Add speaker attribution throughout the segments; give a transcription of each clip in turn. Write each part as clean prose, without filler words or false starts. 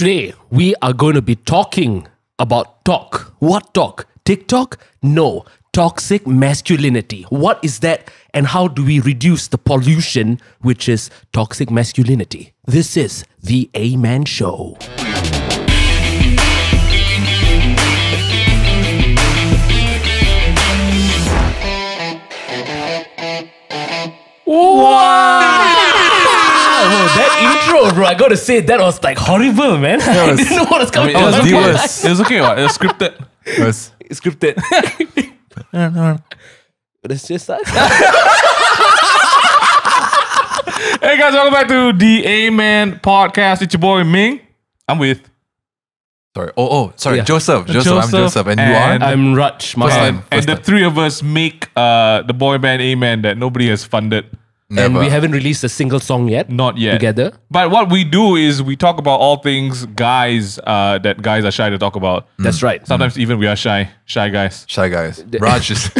Speaker 1: Today, we are going to be talking about talk. What talk? TikTok? No. Toxic masculinity. What is that and how do we reduce the pollution which is toxic masculinity? This is the Ayy-Men Show. Wow! That intro, bro, I gotta say, that was like horrible, man. I didn't know what was coming out.
Speaker 2: It was okay, what? It was scripted.
Speaker 1: It was scripted. Let's just start.
Speaker 2: Hey guys, welcome back to the Ayy-Men podcast. It's your boy Ming. I'm with...
Speaker 3: Sorry,
Speaker 1: Yeah.
Speaker 3: Joseph. I'm Joseph, and you
Speaker 2: and-
Speaker 3: are?
Speaker 1: I'm Raj Mahal.
Speaker 2: And the three of us make the boy band Ayy-Men that nobody has funded.
Speaker 1: And we haven't released a single song yet.
Speaker 2: Not yet.
Speaker 1: Together.
Speaker 2: But what we do is we talk about all things guys that guys are shy to talk about.
Speaker 1: That's right.
Speaker 2: Sometimes even we are shy guys.
Speaker 3: Shy guys. Raj is...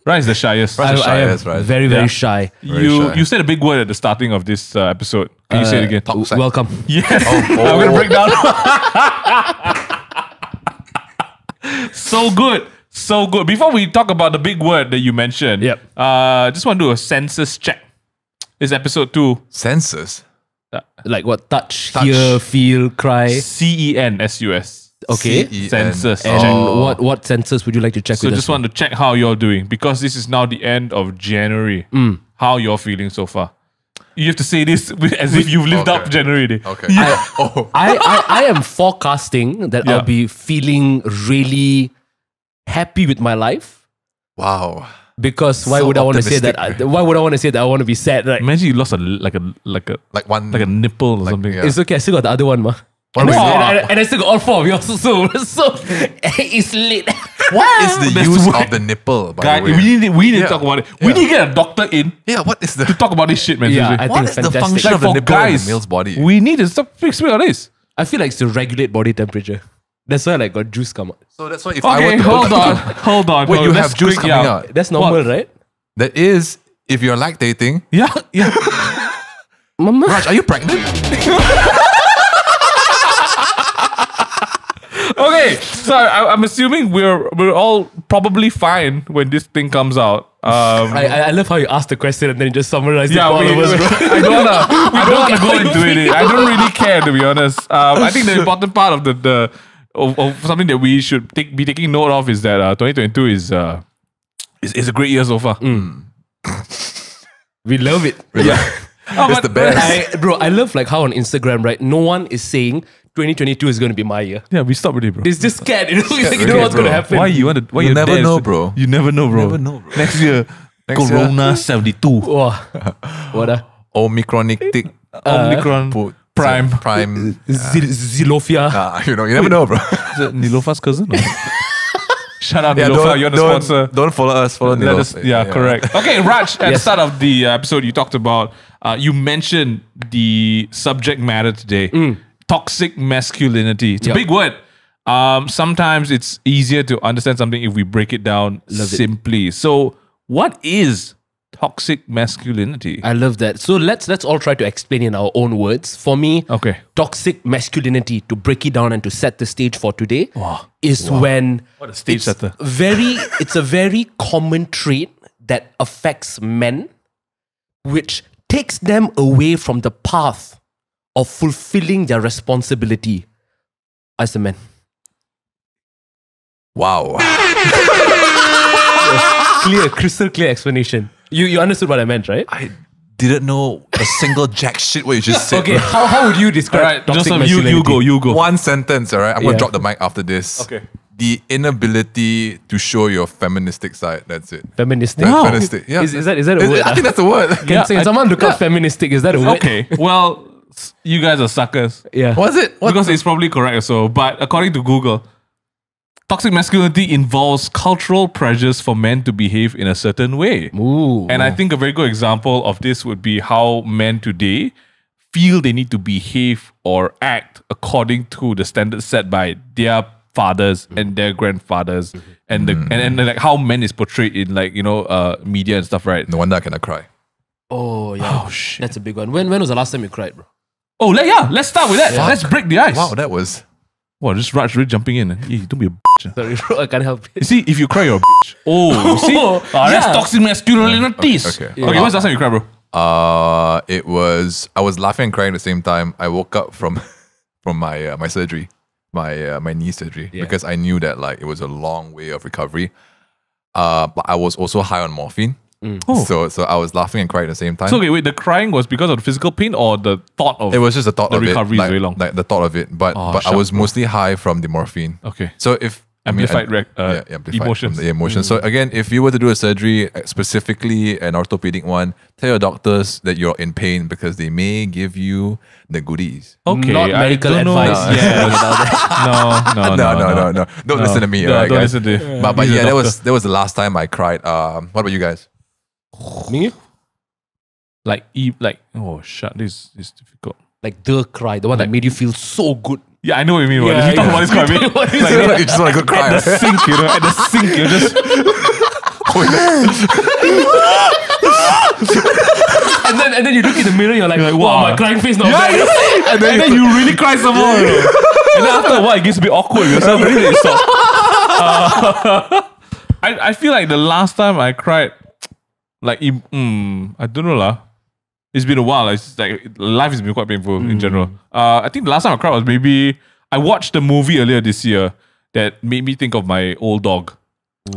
Speaker 2: Raj is the shyest.
Speaker 3: Raj is
Speaker 1: I am
Speaker 3: shy, right?
Speaker 1: very, very shy.
Speaker 3: Very shy.
Speaker 2: You said a big word at the starting of this episode. Can you say it again?
Speaker 3: Toxic.
Speaker 1: Welcome.
Speaker 2: Yes. I'm going to break down. So good. So good. Before we talk about the big word that you mentioned,
Speaker 1: Yep.
Speaker 2: just want to do a census check. It's episode 2.
Speaker 3: Census?
Speaker 1: Like what? Touch, hear, feel, cry.
Speaker 2: CENSUS.
Speaker 1: Okay.
Speaker 3: CEN.
Speaker 2: Census.
Speaker 1: And
Speaker 2: check.
Speaker 1: what census would you like to check
Speaker 2: So
Speaker 1: with
Speaker 2: just
Speaker 1: us?
Speaker 2: want to check how you're doing because this is now the end of January. How you're feeling so far? You have to say this as if you've lived up January Day.
Speaker 3: Okay.
Speaker 2: Yeah.
Speaker 1: I am forecasting that
Speaker 2: Yeah.
Speaker 1: I'll be feeling really happy with my life.
Speaker 3: Wow.
Speaker 1: Because why
Speaker 3: So
Speaker 1: would I want to say that?
Speaker 3: optimistic.
Speaker 1: Why would I want to say that I want to be sad? Right?
Speaker 2: Imagine you lost like a
Speaker 3: Like one...
Speaker 2: nipple or something.
Speaker 3: yeah.
Speaker 1: It's okay. I still got the other one, ma.
Speaker 3: One
Speaker 1: And,
Speaker 3: week.
Speaker 1: and I still got all 4 of yours. So it's lit.
Speaker 3: What is the
Speaker 2: That's
Speaker 3: use
Speaker 2: why-
Speaker 3: of the nipple, by
Speaker 2: Guy,
Speaker 3: the way?
Speaker 2: we need to
Speaker 3: Yeah.
Speaker 2: talk about it. We
Speaker 3: Yeah.
Speaker 2: need to get a doctor in
Speaker 3: Yeah, what is the...
Speaker 2: to talk about this shit, man.
Speaker 1: Yeah,
Speaker 2: seriously.
Speaker 1: I
Speaker 3: What
Speaker 1: think
Speaker 3: is
Speaker 1: it's
Speaker 3: the
Speaker 1: fantastic.
Speaker 3: function of the
Speaker 2: for
Speaker 3: nipple in
Speaker 2: guys,
Speaker 3: the male's body?
Speaker 2: we need to speak about this.
Speaker 1: I feel like it's to regulate body temperature. That's why like got juice come out.
Speaker 3: So that's why if I were
Speaker 2: Okay,
Speaker 3: to...
Speaker 2: hold on.
Speaker 3: Wait, you
Speaker 2: Let's
Speaker 3: have juice
Speaker 2: quick-
Speaker 3: coming
Speaker 2: yeah.
Speaker 3: out.
Speaker 1: That's normal,
Speaker 2: What?
Speaker 1: right?
Speaker 3: That is, if you're lactating...
Speaker 2: Yeah.
Speaker 1: Mama.
Speaker 3: Raj, are you pregnant?
Speaker 2: Okay, so I'm assuming we're all probably fine when this thing comes out.
Speaker 1: I love how you asked the question and then you just summarized it
Speaker 2: Yeah,
Speaker 1: for all of us, bro.
Speaker 2: I don't wanna go into it. I don't really care, to be honest. I think the important part of of something that we should be taking note of is that 2022 is a great year so far.
Speaker 1: We love it.
Speaker 3: It's the best.
Speaker 1: Bro, I love like how on Instagram, right? No one is saying 2022 is going to be my year.
Speaker 2: Yeah, we stopped already, bro.
Speaker 1: It's just scared, you know? Like, you
Speaker 3: really,
Speaker 1: know what's going to
Speaker 3: bro.
Speaker 1: happen.
Speaker 2: Why you want to? Why
Speaker 3: You
Speaker 2: you're
Speaker 3: never
Speaker 2: there?
Speaker 3: know, bro.
Speaker 2: You never know, bro.
Speaker 3: Never know, bro.
Speaker 2: Next year,
Speaker 3: Next
Speaker 2: Corona 72,
Speaker 1: Oh, what?
Speaker 3: Omicronic
Speaker 2: Omicron Prime.
Speaker 3: Prime.
Speaker 1: Zilofia.
Speaker 3: You never know, bro.
Speaker 2: Is it Nilofa's cousin? Or? Shout out
Speaker 3: Yeah,
Speaker 2: Nilofa, you're the sponsor.
Speaker 3: Don't follow us. Follow
Speaker 2: Let us,
Speaker 3: Nilofa.
Speaker 2: correct. Okay, Raj, at the
Speaker 1: Yes.
Speaker 2: start of the episode, you talked about, you mentioned the subject matter today, toxic masculinity. It's a
Speaker 1: Yep.
Speaker 2: big word. Sometimes it's easier to understand something if we break it down simply. So, what is toxic masculinity?
Speaker 1: I love that. So let's all try to explain in our own words. For me,
Speaker 2: Okay.
Speaker 1: toxic masculinity, to break it down and to set the stage for today, is when
Speaker 2: What a stage
Speaker 1: it's
Speaker 2: setter.
Speaker 1: it's a very common trait that affects men, which takes them away from the path of fulfilling their responsibility as a man.
Speaker 3: Wow.
Speaker 1: Crystal clear explanation. You understood what I meant, right?
Speaker 3: I didn't know a single jack shit what you just said.
Speaker 1: Okay, how would you describe
Speaker 2: Alright,
Speaker 1: toxic
Speaker 2: Joseph,
Speaker 1: masculinity?
Speaker 2: you go.
Speaker 3: One sentence, all right? I'm going
Speaker 1: Yeah.
Speaker 3: to drop the mic after this.
Speaker 2: Okay.
Speaker 3: The inability to show your feministic side. That's it.
Speaker 1: Feministic.
Speaker 2: Wow.
Speaker 3: Feministic. Yeah.
Speaker 1: Is that a word?
Speaker 3: I think that's a word.
Speaker 1: Can someone look up feministic? Is that a word?
Speaker 2: Okay, well, you guys are suckers.
Speaker 1: Yeah.
Speaker 3: Was it? What?
Speaker 2: Because it's probably correct also. But according to Google, toxic masculinity involves cultural pressures for men to behave in a certain way.
Speaker 1: Ooh.
Speaker 2: And I think a very good example of this would be how men today feel they need to behave or act according to the standards set by their fathers and their grandfathers and and like how men is portrayed in like media and stuff, right?
Speaker 3: No wonder I cannot cry.
Speaker 1: Oh yeah.
Speaker 2: Oh shit.
Speaker 1: That's a big one. When was the last time you cried, bro?
Speaker 2: Oh, let's start with that. Let's break the ice.
Speaker 3: Wow, that was.
Speaker 2: Wow, just Raj really jumping in. Hey, don't be a bitch.
Speaker 1: Sorry, bro, I can't help
Speaker 2: You
Speaker 1: it.
Speaker 2: see, if you cry, you're a bitch. Oh, you see? That's toxic masculinity.
Speaker 3: Okay.
Speaker 2: Okay, when's the last time you cried, bro?
Speaker 3: It was. I was laughing and crying at the same time. I woke up from my my surgery, my knee surgery, because I knew that like it was a long way of recovery. But I was also high on morphine. So I was laughing and crying at the same time.
Speaker 2: So okay, wait, the crying was because of the physical pain or the thought of
Speaker 3: It was just the thought
Speaker 2: the
Speaker 3: of it.
Speaker 2: recovery is
Speaker 3: Like,
Speaker 2: very long.
Speaker 3: like the thought of it. But I was mostly high from the morphine.
Speaker 2: Okay.
Speaker 3: So if
Speaker 2: Amplified
Speaker 3: amplified
Speaker 2: emotions.
Speaker 3: from the emotions. So again, if you were to do a surgery, specifically an orthopedic one, tell your doctors that you're in pain because they may give you the goodies.
Speaker 2: Okay,
Speaker 1: Not medical
Speaker 2: I don't know.
Speaker 1: advice.
Speaker 2: Yeah. No.
Speaker 3: Don't listen to me,
Speaker 2: No,
Speaker 3: alright,
Speaker 2: don't
Speaker 3: guys?
Speaker 2: listen to
Speaker 3: But
Speaker 2: he's a
Speaker 3: yeah,
Speaker 2: doctor.
Speaker 3: that was the last time I cried. What about you guys?
Speaker 1: Me?
Speaker 2: Oh shit, this is difficult.
Speaker 1: Like the cry, the one that made you feel so good.
Speaker 2: Yeah, I know what you mean.
Speaker 1: Yeah,
Speaker 2: You talk about this cry, I mean,
Speaker 3: You just want to go cry.
Speaker 2: at the sink, you know, at the sink, you just
Speaker 1: And then you look in the mirror, you're like, wow, my crying face not bad.
Speaker 2: and then you really cry some more. You know? And then after a while, it gets a bit awkward. Yourself, really, you stop. I feel like the last time I cried, like, I don't know lah. It's been a while. It's like life has been quite painful in general. I think the last time I cried was maybe I watched a movie earlier this year that made me think of my old dog.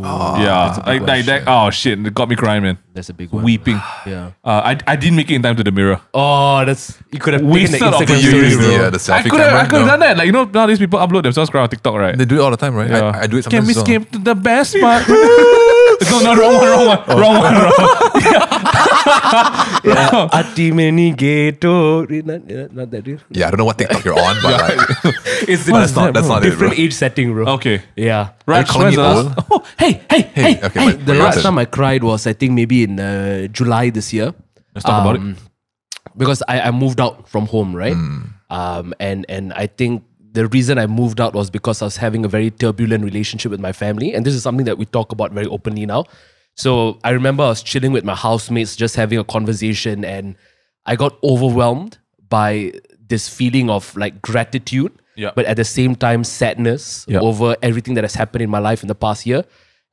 Speaker 2: Yeah, like that. Oh shit, it got me crying, man.
Speaker 1: That's a big one.
Speaker 2: Weeping.
Speaker 1: Yeah.
Speaker 2: I didn't make it in time to the mirror.
Speaker 1: Oh, you could have taken the
Speaker 2: Wasted
Speaker 1: Instagram
Speaker 2: opportunity,
Speaker 1: stories,
Speaker 2: bro.
Speaker 1: bro.
Speaker 3: The selfie
Speaker 2: I could
Speaker 3: camera.
Speaker 2: have done that. Like, you know, nowadays people upload themselves crying on TikTok, right?
Speaker 3: They do it all the time, right?
Speaker 2: Yeah.
Speaker 3: I do it
Speaker 2: Can
Speaker 3: sometimes
Speaker 2: we
Speaker 3: as well.
Speaker 2: skip to the best part? No, wrong one.
Speaker 1: Ati meni ghetto. Not that dude.
Speaker 3: Yeah, I don't know what TikTok you're on, but like,
Speaker 1: It's
Speaker 3: that's not it,
Speaker 1: different
Speaker 3: bro.
Speaker 1: age setting, bro.
Speaker 2: Okay.
Speaker 1: Yeah.
Speaker 2: Raj,
Speaker 3: calling
Speaker 2: when's
Speaker 3: me
Speaker 2: the
Speaker 3: old?
Speaker 2: last? Oh, hey.
Speaker 3: Okay,
Speaker 1: The
Speaker 3: wait,
Speaker 1: last
Speaker 3: wait,
Speaker 1: time I cried was, I think, maybe in July this year.
Speaker 2: Let's talk about it.
Speaker 1: Because I moved out from home, right? And I think the reason I moved out was because I was having a very turbulent relationship with my family. And this is something that we talk about very openly now. So I remember I was chilling with my housemates, just having a conversation, and I got overwhelmed by this feeling of like gratitude, but at the same time sadness over everything that has happened in my life in the past year.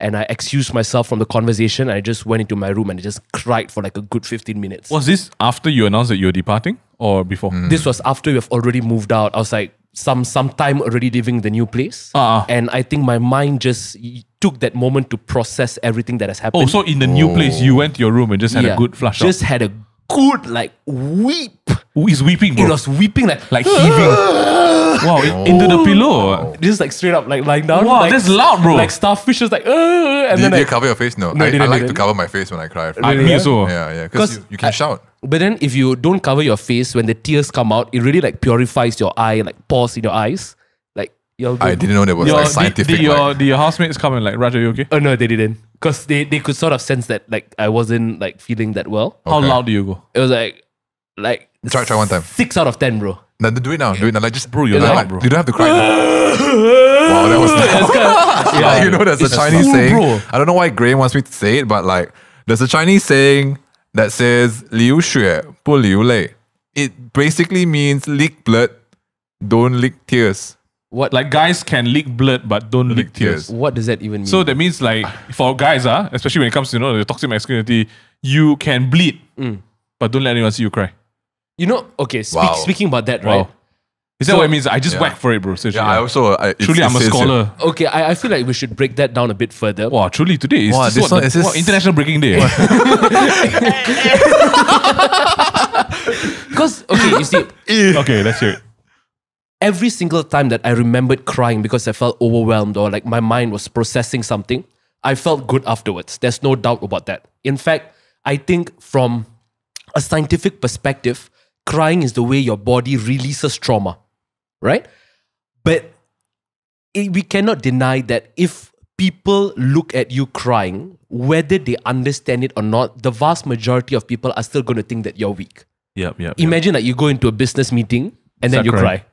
Speaker 1: And I excused myself from the conversation. And I just went into my room and I just cried for like a good 15 minutes.
Speaker 2: Was this after you announced that you were departing or before?
Speaker 1: This was after we have already moved out. I was like some time already living in the new place. And I think my mind just took that moment to process everything that has happened.
Speaker 2: Oh, so in the new place, you went to your room and just had a good flush out.
Speaker 1: Just had a good like weep.
Speaker 2: Who is weeping, bro?
Speaker 1: It was weeping like
Speaker 2: heaving. Wow, into the pillow.
Speaker 1: just like straight up like lying down.
Speaker 2: Wow,
Speaker 1: like,
Speaker 2: that's loud, bro.
Speaker 1: Like starfish was like, and
Speaker 3: Do
Speaker 1: then
Speaker 3: you
Speaker 1: like,
Speaker 3: cover your face? No,
Speaker 1: No,
Speaker 3: I
Speaker 1: didn't,
Speaker 3: like to
Speaker 1: didn't.
Speaker 3: cover my face when I cry.
Speaker 2: Me also.
Speaker 3: Yeah, because
Speaker 1: 'Cause
Speaker 3: you can shout.
Speaker 1: But then if you don't cover your face, when the tears come out, it really like purifies your eye, like pores in your eyes. Like you'll
Speaker 3: I didn't know there was like scientific.
Speaker 2: Did your housemates come and like, Raj, are you okay?
Speaker 1: Oh no, they didn't. Because they could sort of sense that like I wasn't like feeling that well.
Speaker 2: How
Speaker 3: Okay.
Speaker 2: loud do you go?
Speaker 1: It was like
Speaker 3: Try one time.
Speaker 1: 6 out of 10, bro.
Speaker 3: No, do it now. Do it now. Like just
Speaker 2: Bro, you're
Speaker 3: like,
Speaker 2: loud, bro.
Speaker 3: You don't have to cry. Wow, that was
Speaker 1: Yeah,
Speaker 3: you know, there's a
Speaker 2: It's
Speaker 3: Chinese
Speaker 2: full,
Speaker 3: saying.
Speaker 2: bro.
Speaker 3: I don't know why Graham wants me to say it, but like there's a Chinese saying that says 流血不流泪. It basically means leak blood, don't leak tears.
Speaker 1: What
Speaker 2: Like guys can leak blood but don't leak tears.
Speaker 1: what does that even mean?
Speaker 2: So that means like for guys, especially when it comes to the toxic masculinity, you can bleed, but don't let anyone see you cry.
Speaker 1: you know, okay,
Speaker 3: Wow.
Speaker 1: speaking about that,
Speaker 2: Wow.
Speaker 1: right?
Speaker 2: Is that
Speaker 1: So-
Speaker 2: what it means? I just
Speaker 3: Yeah.
Speaker 2: whack for it, bro.
Speaker 3: Yeah, I also.
Speaker 2: Truly, I'm a scholar.
Speaker 1: Okay, I feel like we should break that down a bit further.
Speaker 2: Wow, truly today is
Speaker 3: Wow,
Speaker 2: this
Speaker 3: this
Speaker 2: what
Speaker 3: one-
Speaker 2: the-
Speaker 3: is this-
Speaker 2: what, International Breaking Day.
Speaker 1: Because, okay, you see,
Speaker 2: Okay, let's hear it.
Speaker 1: every single time that I remembered crying because I felt overwhelmed or like my mind was processing something, I felt good afterwards. There's no doubt about that. In fact, I think from a scientific perspective, crying is the way your body releases trauma, right? But we cannot deny that if people look at you crying, whether they understand it or not, the vast majority of people are still going to think that you're weak.
Speaker 2: Yep.
Speaker 1: Imagine like you go into a business meeting and then
Speaker 2: Start
Speaker 1: you
Speaker 2: crying.
Speaker 1: cry.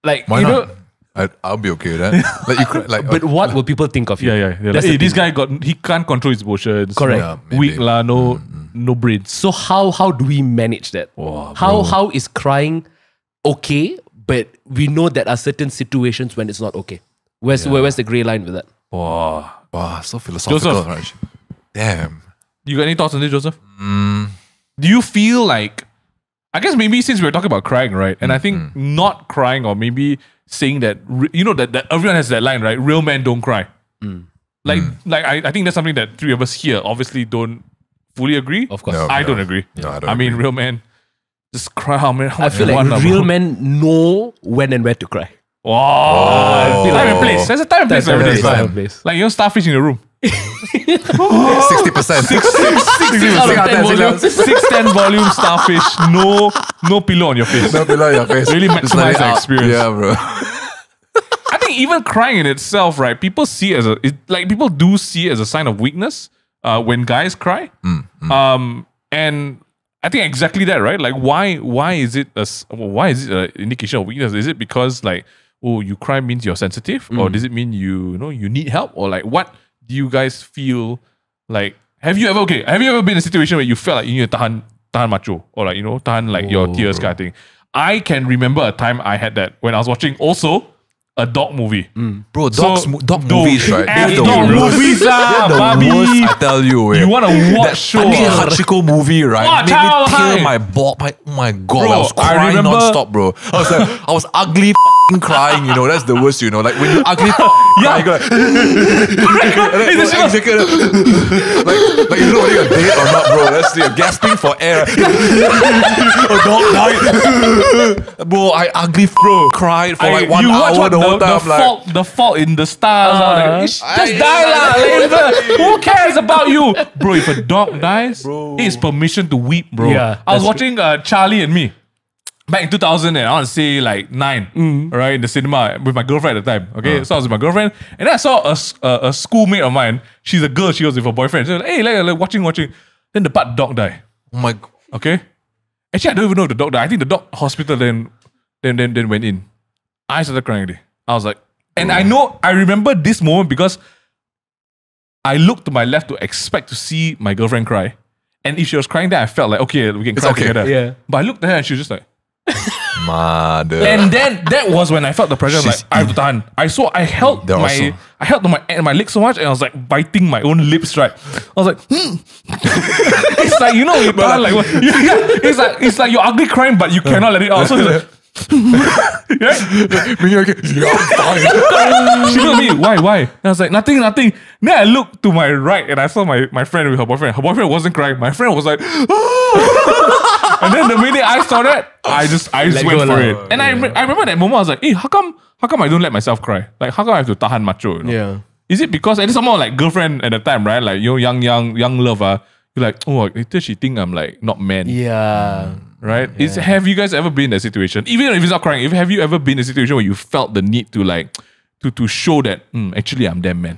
Speaker 1: Like,
Speaker 3: Why
Speaker 1: you
Speaker 3: not?
Speaker 1: know,
Speaker 3: I'll be okay with that. Like you cry, like,
Speaker 1: but what will people think of you?
Speaker 2: Yeah. Like,
Speaker 1: That's
Speaker 2: hey,
Speaker 1: the
Speaker 2: this
Speaker 1: thing.
Speaker 2: guy he can't control his emotions.
Speaker 1: Correct.
Speaker 3: Yeah, maybe.
Speaker 2: Weak lah, no brains.
Speaker 1: So how do we manage that?
Speaker 2: Wow,
Speaker 1: how is crying okay, but we know there are certain situations when it's not okay. Where's the grey line with that?
Speaker 2: Wow.
Speaker 3: Wow, so philosophical,
Speaker 2: Joseph.
Speaker 3: Raj. Damn.
Speaker 2: You got any thoughts on this, Joseph? Do you feel like, I guess maybe since we're talking about crying, right? And I think not crying, or maybe saying that, that everyone has that line, right? Real men don't cry. Like I think that's something that three of us here obviously don't fully agree.
Speaker 1: Of course.
Speaker 3: No,
Speaker 2: I don't agree.
Speaker 3: No, I don't
Speaker 2: I mean,
Speaker 3: agree.
Speaker 2: real men just cry how much
Speaker 1: I feel
Speaker 2: they
Speaker 1: like
Speaker 2: want,
Speaker 1: real
Speaker 2: bro.
Speaker 1: men know when and where to cry.
Speaker 2: Wow. Time and place. There's a time and place for everything.
Speaker 3: time.
Speaker 2: Like, starfish in the room.
Speaker 3: 60%.
Speaker 2: 610 volume starfish, no pillow on your face.
Speaker 3: No below your face.
Speaker 2: Really
Speaker 3: Just let
Speaker 2: maximize
Speaker 3: it
Speaker 2: the
Speaker 3: out.
Speaker 2: experience.
Speaker 3: Yeah, bro.
Speaker 2: I think even crying in itself, right? People see it as people do see it as a sign of weakness when guys cry. And I think exactly that, right? Like, why is it an indication of weakness? Is it because like, oh, you cry means you're sensitive, or does it mean you need help, or like, what do you guys feel like? Have you ever been in a situation where you felt like you need to tahan macho, or like tahan like your tears kind of thing? I can remember a time I had that when I was watching also a dog movie.
Speaker 3: Bro, dog movies, right? They're the
Speaker 2: Dog
Speaker 3: worst.
Speaker 2: movies,
Speaker 3: They're the
Speaker 2: Bobby.
Speaker 3: worst, I tell you.
Speaker 2: You want to watch
Speaker 3: that
Speaker 2: show?
Speaker 3: fucking Hachiko movie, right?
Speaker 2: Watch
Speaker 3: Made
Speaker 2: how
Speaker 3: me tear
Speaker 2: high.
Speaker 3: my ball. Oh my god,
Speaker 2: Bro,
Speaker 3: I was
Speaker 2: I
Speaker 3: crying
Speaker 2: remember-
Speaker 3: non-stop, bro. I was ugly f***ing crying, that's the worst, like when you ugly
Speaker 2: Yeah.
Speaker 3: you go like you know whether you're dead or not, bro. That's you're gasping for air. A dog died. Bro, I ugly cried for like 1
Speaker 2: you watch
Speaker 3: hour the whole time.
Speaker 2: the fault in the stars. Just die lah. Who cares about you, bro? If a dog dies, it's permission to weep, bro.
Speaker 1: Yeah,
Speaker 2: I was
Speaker 1: that's
Speaker 2: watching Charlie and Me back in 2000, and I want to say like 9, right, in the cinema with my girlfriend at the time. Okay, so I was with my girlfriend, and then I saw a schoolmate of mine. She's a girl. She was with her boyfriend. So like, hey, like watching. Then the dog died.
Speaker 3: Oh my god.
Speaker 2: Okay, actually I don't even know if the dog died. I think the dog hospital then went in. I started crying already. I was like, and I remember this moment because I looked to my left to expect to see my girlfriend cry. And if she was crying there, I felt like, okay, we can cry
Speaker 3: okay.
Speaker 2: together.
Speaker 1: Yeah.
Speaker 2: But I looked at her and she was just like,
Speaker 3: Mother.
Speaker 2: and then that was when I felt the pressure. Like,
Speaker 3: She's
Speaker 2: I have to tahan. I held
Speaker 3: They're also-
Speaker 2: my leg so much, and I was like biting my own lips. Right, I was like, it's like you tahan like what? Yeah, it's like you're ugly crying, but you cannot let it out. So it's like. Yeah.
Speaker 3: Ming Yue, yeah, I'm fine.
Speaker 2: She looked at me, why? And I was like, nothing. Then I looked to my right and I saw my friend with her boyfriend. Her boyfriend wasn't crying. My friend was like, and then the minute I saw that, I just went
Speaker 1: go
Speaker 2: for
Speaker 1: lah.
Speaker 2: it. And I remember that moment, I was like, hey, how come I don't let myself cry? Like, how come I have to tahan macho?
Speaker 1: Yeah.
Speaker 2: Is it because, and someone like girlfriend at the time, right? Like, young lover, you're like, oh, later she think I'm like not man.
Speaker 1: Yeah.
Speaker 2: Right? Have you guys ever been in that situation? Even if it's not crying, have you ever been in a situation where you felt the need to like to show that actually I'm damn man?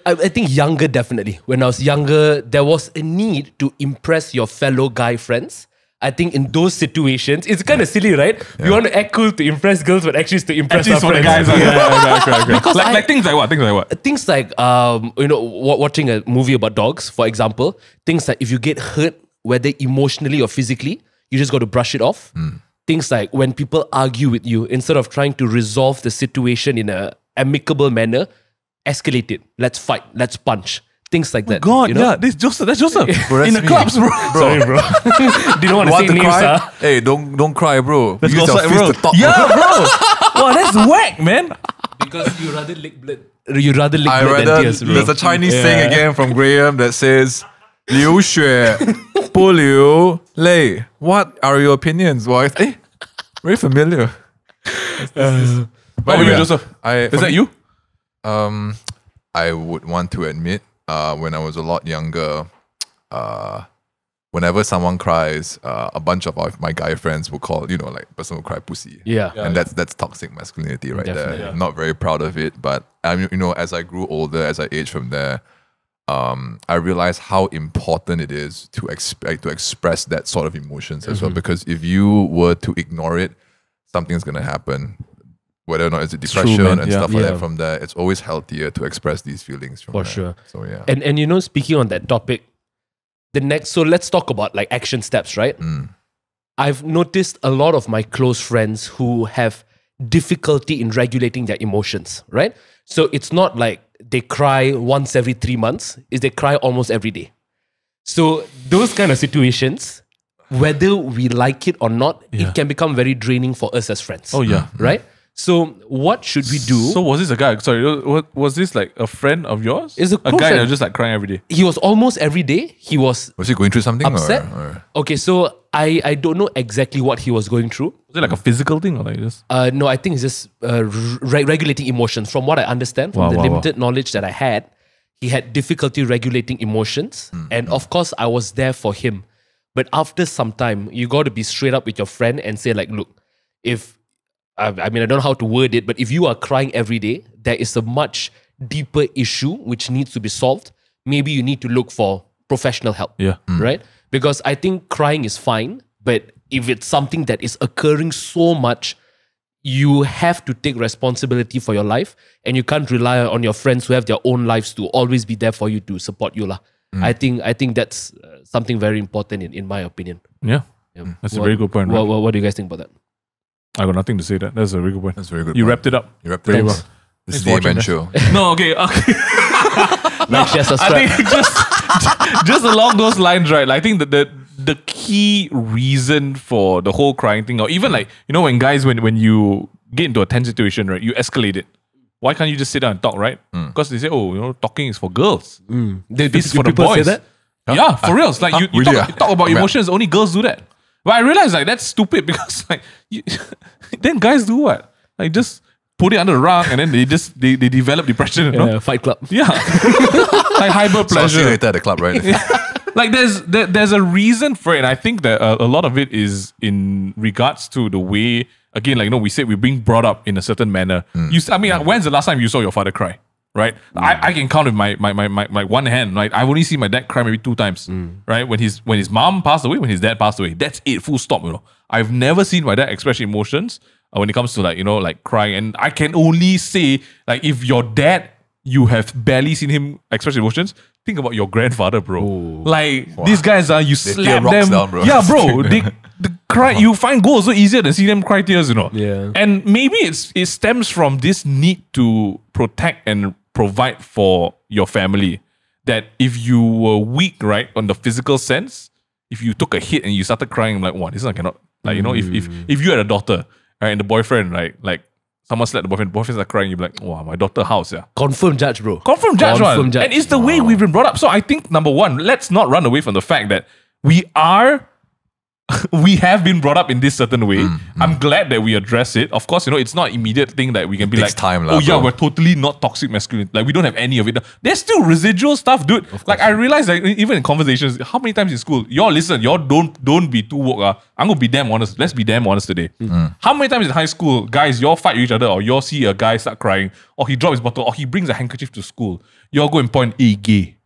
Speaker 1: I think younger, definitely. When I was younger, there was a need to impress your fellow guy friends. I think in those situations, it's kind of silly, right? We want to act cool to impress girls, but actually it's to impress our
Speaker 2: for the
Speaker 1: friends.
Speaker 2: guys. Okay.
Speaker 1: Because
Speaker 2: like things like what?
Speaker 1: Things like, watching a movie about dogs, for example. Things like if you get hurt, whether emotionally or physically, you just got to brush it off. Things like when people argue with you, instead of trying to resolve the situation in a amicable manner, escalate it. Let's fight. Let's punch. Things like that.
Speaker 2: This Joseph. That's Joseph.
Speaker 3: Bro,
Speaker 2: in
Speaker 3: that's
Speaker 2: the
Speaker 3: me.
Speaker 2: clubs, bro.
Speaker 1: Sorry, bro. Didn't want to say
Speaker 3: Want to
Speaker 1: names,
Speaker 3: cry?
Speaker 1: huh?
Speaker 3: Hey, don't cry, bro.
Speaker 2: Let's
Speaker 3: Use
Speaker 2: go
Speaker 3: your
Speaker 2: outside,
Speaker 3: fist
Speaker 2: bro.
Speaker 3: to talk.
Speaker 2: Yeah, bro. Wow, that's whack, man.
Speaker 1: Because you rather lick blood. You rather lick
Speaker 3: I
Speaker 1: blood than
Speaker 3: rather,
Speaker 1: tears, bro.
Speaker 3: there's a Chinese saying again from Graham that says, Liu Xue, Bu Liu, Lei. What are your opinions, boys? Very familiar.
Speaker 2: What about you, Joseph? Is that you?
Speaker 3: I would want to admit, when I was a lot younger, whenever someone cries, a bunch of my guy friends will call, like person will cry pussy.
Speaker 1: Yeah.
Speaker 3: And that's toxic masculinity right
Speaker 1: Definitely.
Speaker 3: there. I'm not very proud of it, but as I grew older, as I aged from there, I realized how important it is to express that sort of emotions as well. Because if you were to ignore it, something's gonna happen. Whether or not it's a depression
Speaker 2: man.
Speaker 3: and
Speaker 2: Yeah.
Speaker 3: stuff like
Speaker 1: Yeah.
Speaker 3: that from there, it's always healthier to express these feelings from
Speaker 1: For
Speaker 3: there.
Speaker 1: sure.
Speaker 3: So yeah.
Speaker 1: And speaking on that topic, so let's talk about like action steps, right? I've noticed a lot of my close friends who have difficulty in regulating their emotions, right? So it's not like they cry once every 3 months, is they cry almost every day. So those kind of situations, whether we like it or not, it can become very draining for us as friends.
Speaker 2: Oh, yeah.
Speaker 1: Right? So what should we do?
Speaker 2: So was this a guy? Sorry, was this like a friend of yours?
Speaker 1: It's a
Speaker 2: guy
Speaker 1: close
Speaker 2: that
Speaker 1: friend.
Speaker 2: was just like crying every day.
Speaker 1: He was almost every day. He was
Speaker 3: Was he going through something?
Speaker 1: upset.
Speaker 3: Or?
Speaker 1: Okay, so I don't know exactly what he was going through.
Speaker 2: Was it like a physical thing or like just?
Speaker 1: No, I think it's just regulating emotions. From what I understand, from the limited knowledge that I had, he had difficulty regulating emotions. And of course, I was there for him. But after some time, you got to be straight up with your friend and say like, look, if, I mean, I don't know how to word it, but if you are crying every day, there is a much deeper issue which needs to be solved. Maybe you need to look for professional help.
Speaker 2: Yeah.
Speaker 1: Right? Because I think crying is fine, but if it's something that is occurring so much, you have to take responsibility for your life, and you can't rely on your friends who have their own lives to always be there for you to support you. I think that's something very important in my opinion.
Speaker 2: Yeah. That's a very good point. Right?
Speaker 1: What do you guys think about that?
Speaker 2: I got nothing to say that. That's a very good point.
Speaker 3: That's very good.
Speaker 2: You
Speaker 3: point.
Speaker 2: wrapped it up.
Speaker 3: You wrapped
Speaker 2: very
Speaker 3: it up.
Speaker 2: well.
Speaker 3: This is the Ayy-Men show.
Speaker 2: No, okay.
Speaker 1: Like, share, subscribe.
Speaker 2: I think just along those lines, right? I think that the key reason for the whole crying thing, or even like, you know, when guys, when you get into a tense situation, right, you escalate it. Why can't you just sit down and talk, right? Because they say, oh, you know, talking is for girls. This is for the
Speaker 1: people
Speaker 2: boys.
Speaker 1: say that?
Speaker 2: Yeah, for real. It's like you
Speaker 3: really?
Speaker 2: talk about emotions, only girls do that. But I realize like that's stupid because like then guys do what? Like just put it under the rug and then they develop depression, you know?
Speaker 1: Fight Club.
Speaker 2: Yeah. Like hyper
Speaker 3: So I'll see you
Speaker 2: pleasure.
Speaker 3: later at the club, right?
Speaker 2: Like there's a reason for it. And I think that a lot of it is in regards to the way, again, like, you know, we said we're being brought up in a certain manner. When's the last time you saw your father cry? Right? I can count with my one hand. Right? I've only seen my dad cry maybe 2 times. Right? When his mom passed away, when his dad passed away. That's it, full stop, you know. I've never seen my dad express emotions when it comes to like, you know, like crying. And I can only say, like, if your dad, you have barely seen him express emotions, think about your grandfather, bro.
Speaker 1: Ooh.
Speaker 2: Like, these guys are, you slap
Speaker 3: rocks
Speaker 2: them.
Speaker 3: down, bro.
Speaker 2: Yeah, bro. They cry. You find goals so easier than see them cry tears, you know.
Speaker 1: Yeah.
Speaker 2: And maybe it stems from this need to protect and provide for your family. That if you were weak, right, on the physical sense, if you took a hit and you started crying, I'm like, what? This one cannot. Like, you know, if you had a daughter, right, and the boyfriend, right, like someone slapped the boyfriend started crying, you'd be like, wow, my daughter house, yeah.
Speaker 1: Confirm judge, bro.
Speaker 2: Confirm judge,
Speaker 1: Confirm
Speaker 2: one.
Speaker 1: judge.
Speaker 2: And it's the way we've been brought up. So I think, number one, let's not run away from the fact that we have been brought up in this certain way. I'm glad that we address it. Of course, you know, it's not an immediate thing that we can be
Speaker 3: Takes
Speaker 2: like,
Speaker 3: time,
Speaker 2: oh yeah,
Speaker 3: bro.
Speaker 2: we're totally not toxic masculinity. Like, we don't have any of it. There's still residual stuff, dude. Like, I realize that even in conversations, how many times in school, y'all don't be too woke. I'm going to be damn honest. Let's be damn honest today. How many times in high school, guys, y'all fight with each other, or y'all see a guy start crying, or he drops his bottle, or he brings a handkerchief to school. Y'all go and point, gay.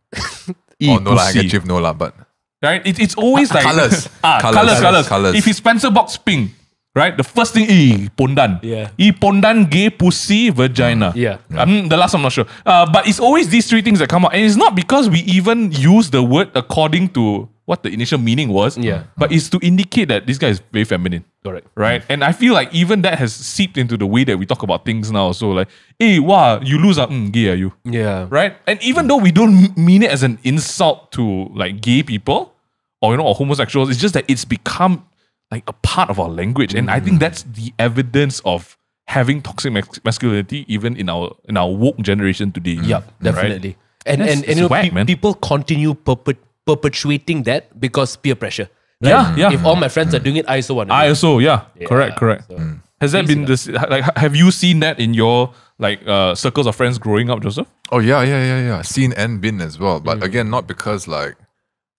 Speaker 3: Oh, no lah, handkerchief, no lah, but...
Speaker 2: Right? It's always like
Speaker 3: Colours.
Speaker 2: Colours. If his pencil box pink, right? The first thing, pondan.
Speaker 1: Yeah.
Speaker 2: Pondan, gay, pussy, vagina.
Speaker 1: Yeah.
Speaker 2: The last I'm not sure. But it's always these 3 things that come out. And it's not because we even use the word according to what the initial meaning was.
Speaker 1: Yeah.
Speaker 2: But it's to indicate that this guy is very feminine.
Speaker 1: Correct.
Speaker 2: Right? And I feel like even that has seeped into the way that we talk about things now. So like, hey, wow, you lose gay are you?
Speaker 1: Yeah.
Speaker 2: Right? And even though we don't mean it as an insult to like gay people or, you know, or homosexuals, it's just that it's become like a part of our language. And I think that's the evidence of having toxic masculinity even in our woke generation today.
Speaker 1: Yeah, definitely.
Speaker 2: Right?
Speaker 1: And
Speaker 2: It's
Speaker 1: you know,
Speaker 2: whack, man.
Speaker 1: people continue perpetuating that because peer pressure.
Speaker 2: Yeah, yeah.
Speaker 1: If all my friends are doing it, I also want to do
Speaker 2: I
Speaker 1: it.
Speaker 2: also, yeah. Correct.
Speaker 1: So-
Speaker 2: Has that been this, like, have you seen that in your like circles of friends growing up, Joseph?
Speaker 3: Oh, yeah. Seen and been as well. But again, not because like,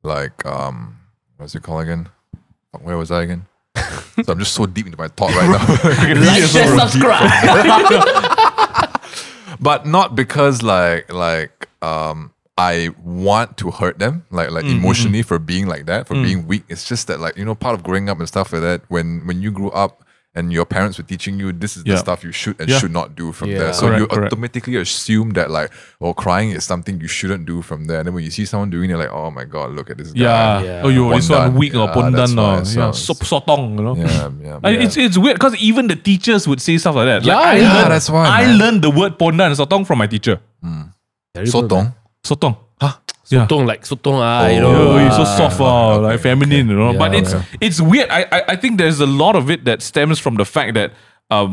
Speaker 3: what's it called again? Where was I again? So I'm just so deep into my thought right now.
Speaker 1: Like, share, subscribe.
Speaker 3: But not because I want to hurt them, like emotionally for being like that, for being weak. It's just that, like, you know, part of growing up and stuff like that, when you grew up and your parents were teaching you this is the stuff you should and should not do from there. So
Speaker 2: Correct,
Speaker 3: you
Speaker 2: correct.
Speaker 3: automatically assume that like, well, crying is something you shouldn't do from there. And then when you see someone doing it, like, oh my god, look at this guy.
Speaker 2: Yeah. Oh, you this one
Speaker 3: Pondan.
Speaker 2: weak or
Speaker 3: That's
Speaker 2: pondan
Speaker 3: why.
Speaker 2: or
Speaker 3: So
Speaker 2: sotong, you know.
Speaker 3: Yeah.
Speaker 2: It's weird because even the teachers would say stuff like that.
Speaker 1: Yeah,
Speaker 2: Like,
Speaker 1: yeah,
Speaker 3: that's why,
Speaker 2: I
Speaker 3: man.
Speaker 2: learned the word pondan and sotong from my teacher.
Speaker 3: Sotong.
Speaker 2: Sotong.
Speaker 1: Sotong, like sotong, you know.
Speaker 2: Oh, you're so soft, like feminine, you know.
Speaker 1: Yeah,
Speaker 2: but it's weird. I think there's a lot of it that stems from the fact that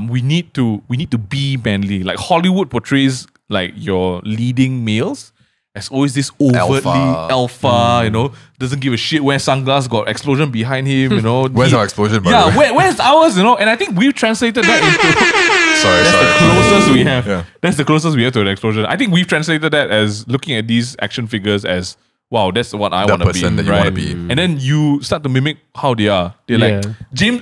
Speaker 2: we need to be manly. Like Hollywood portrays like your leading males as always this overtly alpha, you know, doesn't give a shit, wears sunglasses, got explosion behind him, you know.
Speaker 3: Where's our explosion, by the way?
Speaker 2: Where's ours, you know? And I think we've translated that into the closest we have.
Speaker 3: Yeah.
Speaker 2: That's the closest we have to an explosion. I think we've translated that as looking at these action figures as, wow, that's what I want to be.
Speaker 3: person that you wanna be.
Speaker 2: And then you start to mimic how they are. They're like,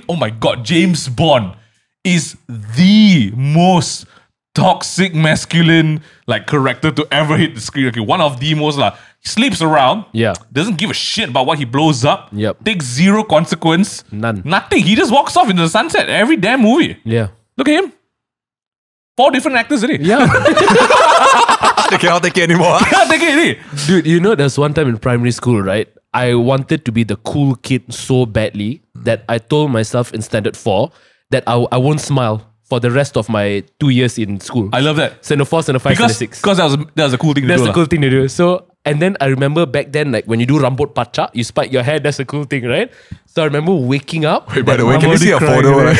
Speaker 2: oh my God, James Bond is the most toxic masculine like character to ever hit the screen. Okay, one of the most like, he sleeps around.
Speaker 1: Yeah.
Speaker 2: Doesn't give a shit about what he blows up.
Speaker 1: Yep.
Speaker 2: Takes zero consequence.
Speaker 1: None.
Speaker 2: Nothing. He just walks off into the sunset every damn movie.
Speaker 1: Yeah.
Speaker 2: Look at him. 4 different actors already.
Speaker 1: Yeah.
Speaker 3: They cannot take it anymore.
Speaker 2: Can't take it already.
Speaker 1: Dude, you know, there's one time in primary school, right? I wanted to be the cool kid so badly that I told myself in standard 4 that I won't smile for the rest of my 2 years in school.
Speaker 2: I love that.
Speaker 1: Standard 4, standard 5, standard 6.
Speaker 2: Because that was a cool thing to
Speaker 1: That's
Speaker 2: do.
Speaker 1: the cool thing to do. So, and then I remember back then, like when you do rambut pacha, you spike your hair, that's a cool thing, right? So I remember waking up.
Speaker 3: Wait, by the way, can we see a photo?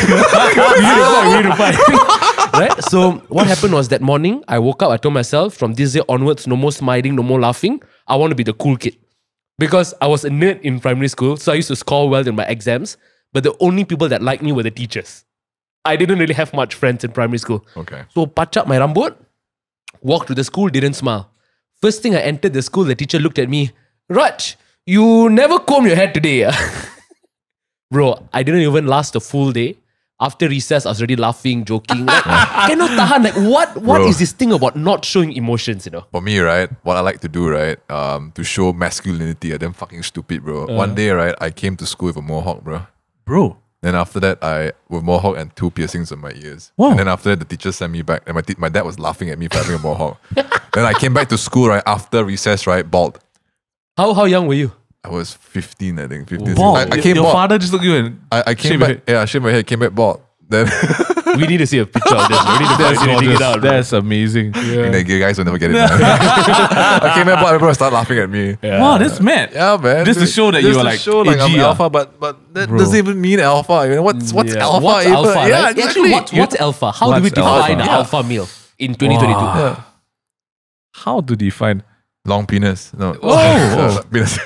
Speaker 1: Right? So what happened was that morning, I woke up, I told myself, from this day onwards, no more smiling, no more laughing. I want to be the cool kid. Because I was a nerd in primary school, so I used to score well in my exams, but the only people that liked me were the teachers. I didn't really have much friends in primary school.
Speaker 3: Okay.
Speaker 1: So patch up my rambut, walked to the school, didn't smile. First thing I entered the school, the teacher looked at me, Raj, you never comb your hair today. Bro, I didn't even last a full day. After recess, I was already laughing, joking. Like, cannot tahan. Like, what is this thing about not showing emotions, you know?
Speaker 3: For me, right, what I like to do, right, to show masculinity, I'm damn fucking stupid, bro. One day, right, I came to school with a mohawk, bro. Then after that, with mohawk and 2 piercings on my ears.
Speaker 2: Wow.
Speaker 3: And then after that, the teacher sent me back, and my dad was laughing at me for having a mohawk. Then I came back to school, right, after recess, right, bald.
Speaker 1: How young were you?
Speaker 3: I was 15, I think. 15.
Speaker 2: Bald.
Speaker 3: I came
Speaker 2: Your
Speaker 3: bald.
Speaker 2: father just looked at you and
Speaker 3: I came
Speaker 2: shaved
Speaker 3: back.
Speaker 2: your head.
Speaker 3: Yeah, I shaved my head, came back bald. Then
Speaker 1: We need to see a picture of this. We need to dig it out. bro.
Speaker 2: That's amazing.
Speaker 3: the gay guys will never get it. I came back bald, everyone started laughing at me.
Speaker 2: Wow, that's mad.
Speaker 3: Yeah, man.
Speaker 2: Just to show that you are like
Speaker 3: show like I'm
Speaker 2: edgy,
Speaker 3: alpha, but that doesn't even mean alpha. You know what's alpha?
Speaker 1: What's
Speaker 3: even?
Speaker 1: alpha?
Speaker 3: Yeah,
Speaker 1: Right?
Speaker 3: exactly.
Speaker 1: Actually, what's alpha? How do we
Speaker 2: What's alpha?
Speaker 1: define an
Speaker 2: Yeah.
Speaker 1: alpha male in 2022?
Speaker 2: Wow. How to define?
Speaker 3: Long penis. No.
Speaker 2: Oh.
Speaker 3: Penis.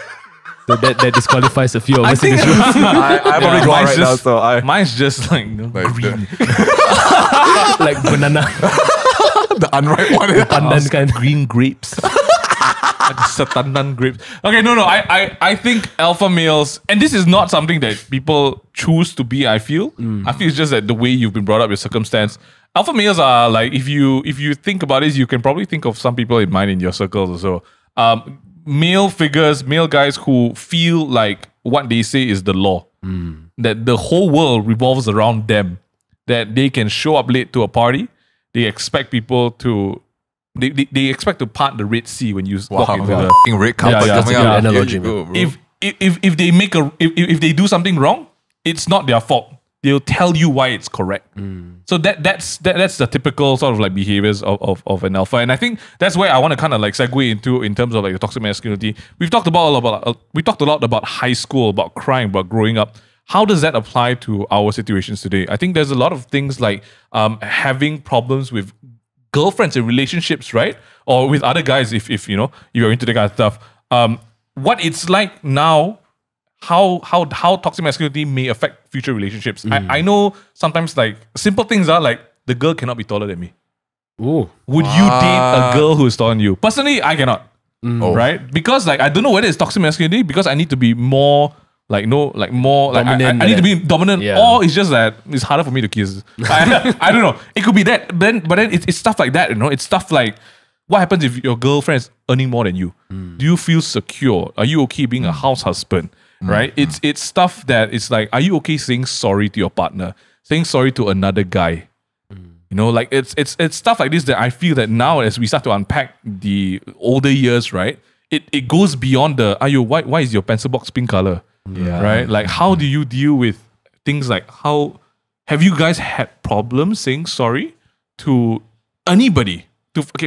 Speaker 1: So that disqualifies a few of
Speaker 2: I
Speaker 1: us in
Speaker 2: think
Speaker 1: this room.
Speaker 3: I probably go out
Speaker 2: mine's
Speaker 3: right now,
Speaker 2: just-
Speaker 3: so I
Speaker 2: Mine's just like
Speaker 3: like
Speaker 2: green.
Speaker 1: Like banana,
Speaker 3: the unright one.
Speaker 1: pandan kind.
Speaker 2: Green grapes. Like Satandan grapes. Okay, no. I think alpha males, and this is not something that people choose to be, I feel. I feel it's just that the way you've been brought up, your circumstance. Alpha males are like, if you think about it, you can probably think of some people in mind in your circles or so. Male figures, male guys who feel like what they say is the law. That the whole world revolves around them. That they can show up late to a party. They expect people to... They expect to part the Red Sea when you walk into the...
Speaker 3: Fucking red carpet
Speaker 2: Yeah,
Speaker 3: coming
Speaker 1: that's a
Speaker 3: out.
Speaker 1: good
Speaker 3: Here
Speaker 1: analogy,
Speaker 3: you go, bro.
Speaker 2: if they make if they do something wrong, it's not their fault. They'll tell you why it's correct. So that's the typical sort of like behaviors of an alpha, and I think that's where I want to kind of like segue into in terms of like the toxic masculinity. We've talked a lot about high school, about crime, about growing up. How does that apply to our situations today? I think there's a lot of things like having problems with girlfriends and relationships, right? Or with other guys, if you know you're into the kind of stuff. What it's like now, how toxic masculinity may affect future relationships. I know sometimes like simple things are like the girl cannot be taller than me.
Speaker 1: Ooh.
Speaker 2: Would you date a girl who is taller than you? Personally, I cannot.
Speaker 3: Oh.
Speaker 2: Right? Because like I don't know whether it's toxic masculinity because I need to be more more like
Speaker 1: Dominant,
Speaker 2: I need to be dominant,
Speaker 1: yeah.
Speaker 2: or it's just that it's harder for me to kiss. I don't know. It could be that. But then it's stuff like that, you know. It's stuff like what happens if your girlfriend is earning more than you? Do you feel secure? Are you okay being a house husband? Right? It's stuff that it's like, are you okay saying sorry to your partner? saying sorry to another guy. You know, like it's stuff like this that I feel that now as we start to unpack the older years, right? It goes beyond the why is your pencil box pink color?
Speaker 3: Yeah.
Speaker 2: Right? Like how do you deal with things like how have you guys had problems saying sorry to anybody?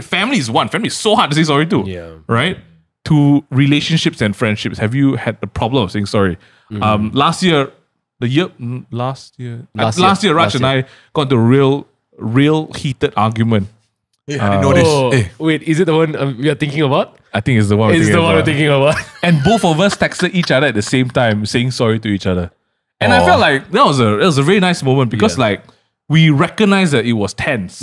Speaker 2: Family is one. Family is so hard to say sorry to.
Speaker 1: Yeah.
Speaker 2: Right? To relationships and friendships. Have you had the problem of saying sorry? Last year, Raj and I got into a real heated argument.
Speaker 3: Hey, I didn't know this. Hey.
Speaker 1: Wait, is it the one we are thinking about?
Speaker 2: I think it's the one
Speaker 1: we're thinking about.
Speaker 2: And both of us texted each other at the same time saying sorry to each other. And I felt like that was a very nice moment because like we recognized that it was tense.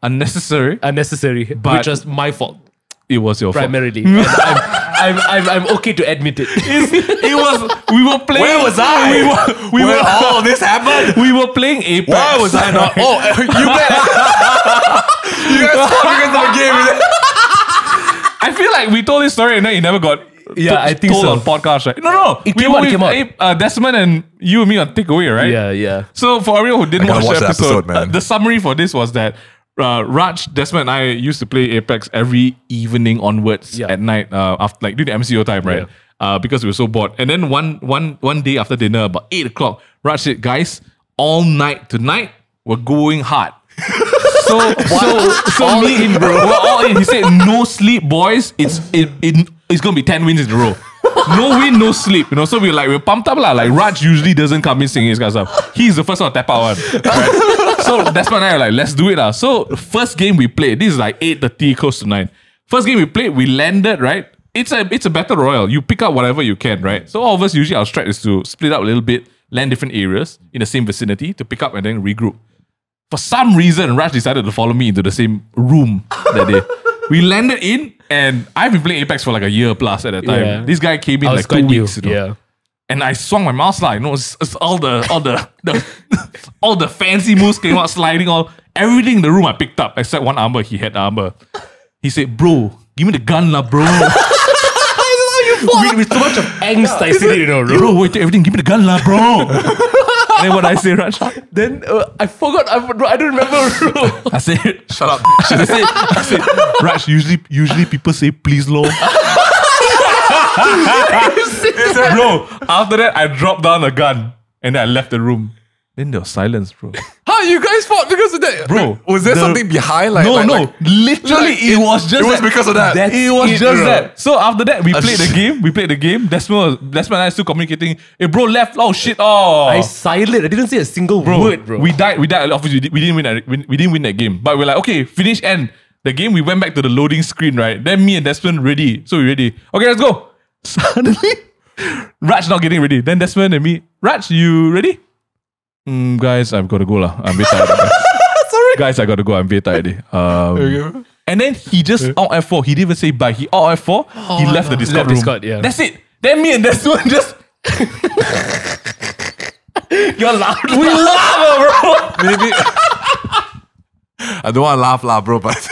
Speaker 2: Unnecessary,
Speaker 1: but which was my fault.
Speaker 2: It was your
Speaker 1: primarily.
Speaker 2: fault.
Speaker 1: I'm okay to admit it.
Speaker 2: It was. We were playing.
Speaker 3: Where was I?
Speaker 2: We were
Speaker 3: all of this happened?
Speaker 2: We were playing Apex.
Speaker 3: Why was I not? Oh, you played. You guys fought because of a game.
Speaker 2: I feel like we told this story and then it never got.
Speaker 1: I think
Speaker 2: told
Speaker 1: so.
Speaker 2: on podcast, right? No.
Speaker 1: It came out.
Speaker 2: Desmond and you and me on takeaway, right?
Speaker 1: Yeah.
Speaker 2: So for everyone who didn't watch the episode,
Speaker 3: man.
Speaker 2: The summary for this was that Raj, Desmond, and I used to play Apex every evening onwards at night after like during the MCO time, right? Because we were so bored. And then one day after dinner, about 8 o'clock, Raj said, "Guys, all night tonight we're going hard." So
Speaker 1: all
Speaker 2: me
Speaker 1: in, bro.
Speaker 2: We're all in. He said, "No sleep, boys. It's gonna be 10 wins in a row. No win, no sleep." You know, so we're pumped up lah. Like Raj usually doesn't come in singing his guys up. He's the first one to tap out one. Right? So Desmond and I are like, let's do it lah. So the first game we played, this is like 8:30, close to 9. First game we played, we landed, right? It's a battle royale. You pick up whatever you can, right? So all of us usually our strat is to split up a little bit, land different areas in the same vicinity to pick up and then regroup. For some reason, Raj decided to follow me into the same room that day. We landed in, and I've been playing Apex for like a year plus at that time.
Speaker 1: Yeah.
Speaker 2: This guy came in like 2 weeks, you know.
Speaker 1: Yeah.
Speaker 2: And I swung my mouse like, it's all the all the fancy moves came out, sliding everything in the room I picked up except one armor. He had armor. He said, "Bro, give me the gun lah, bro."
Speaker 1: With so much of angst, I said it, you know, bro.
Speaker 2: Bro, wait, everything, give me the gun lah, bro. And then what I say, Raj?
Speaker 1: Then I forgot. I don't remember, bro.
Speaker 2: I said,
Speaker 3: Shut up.
Speaker 2: I said, Raj, usually people say please, Lord. Bro, after that, I dropped down a gun and then I left the room. Then there was silence, bro.
Speaker 3: How you guys fought because of that?
Speaker 2: Bro,
Speaker 3: was there something behind? Like,
Speaker 2: no. Literally, it was just
Speaker 3: it was because of that.
Speaker 2: It was just that. So after that, we played the game. Desmond and I still communicating. Hey, bro, left. Oh shit. Oh,
Speaker 1: I silent. I didn't say a single word, bro.
Speaker 2: We died. Obviously, we didn't win that game. But we're like, okay, finish end the game. We went back to the loading screen, right? Then me and Desmond ready. So we ready. Okay, let's go. Suddenly, Raj not getting ready. Then Desmond and me, Raj, you ready? Guys, I've got to go lah. I'm very tired. Sorry. Guys, I got to go. I'm very tired. And then he just out F4. He didn't even say bye. He out F4. He left the Discord room.
Speaker 1: Yeah.
Speaker 2: That's it. Then me and Desmond just...
Speaker 1: You're loud.
Speaker 2: We laugh, bro.
Speaker 3: Maybe I don't want to laugh, bro, but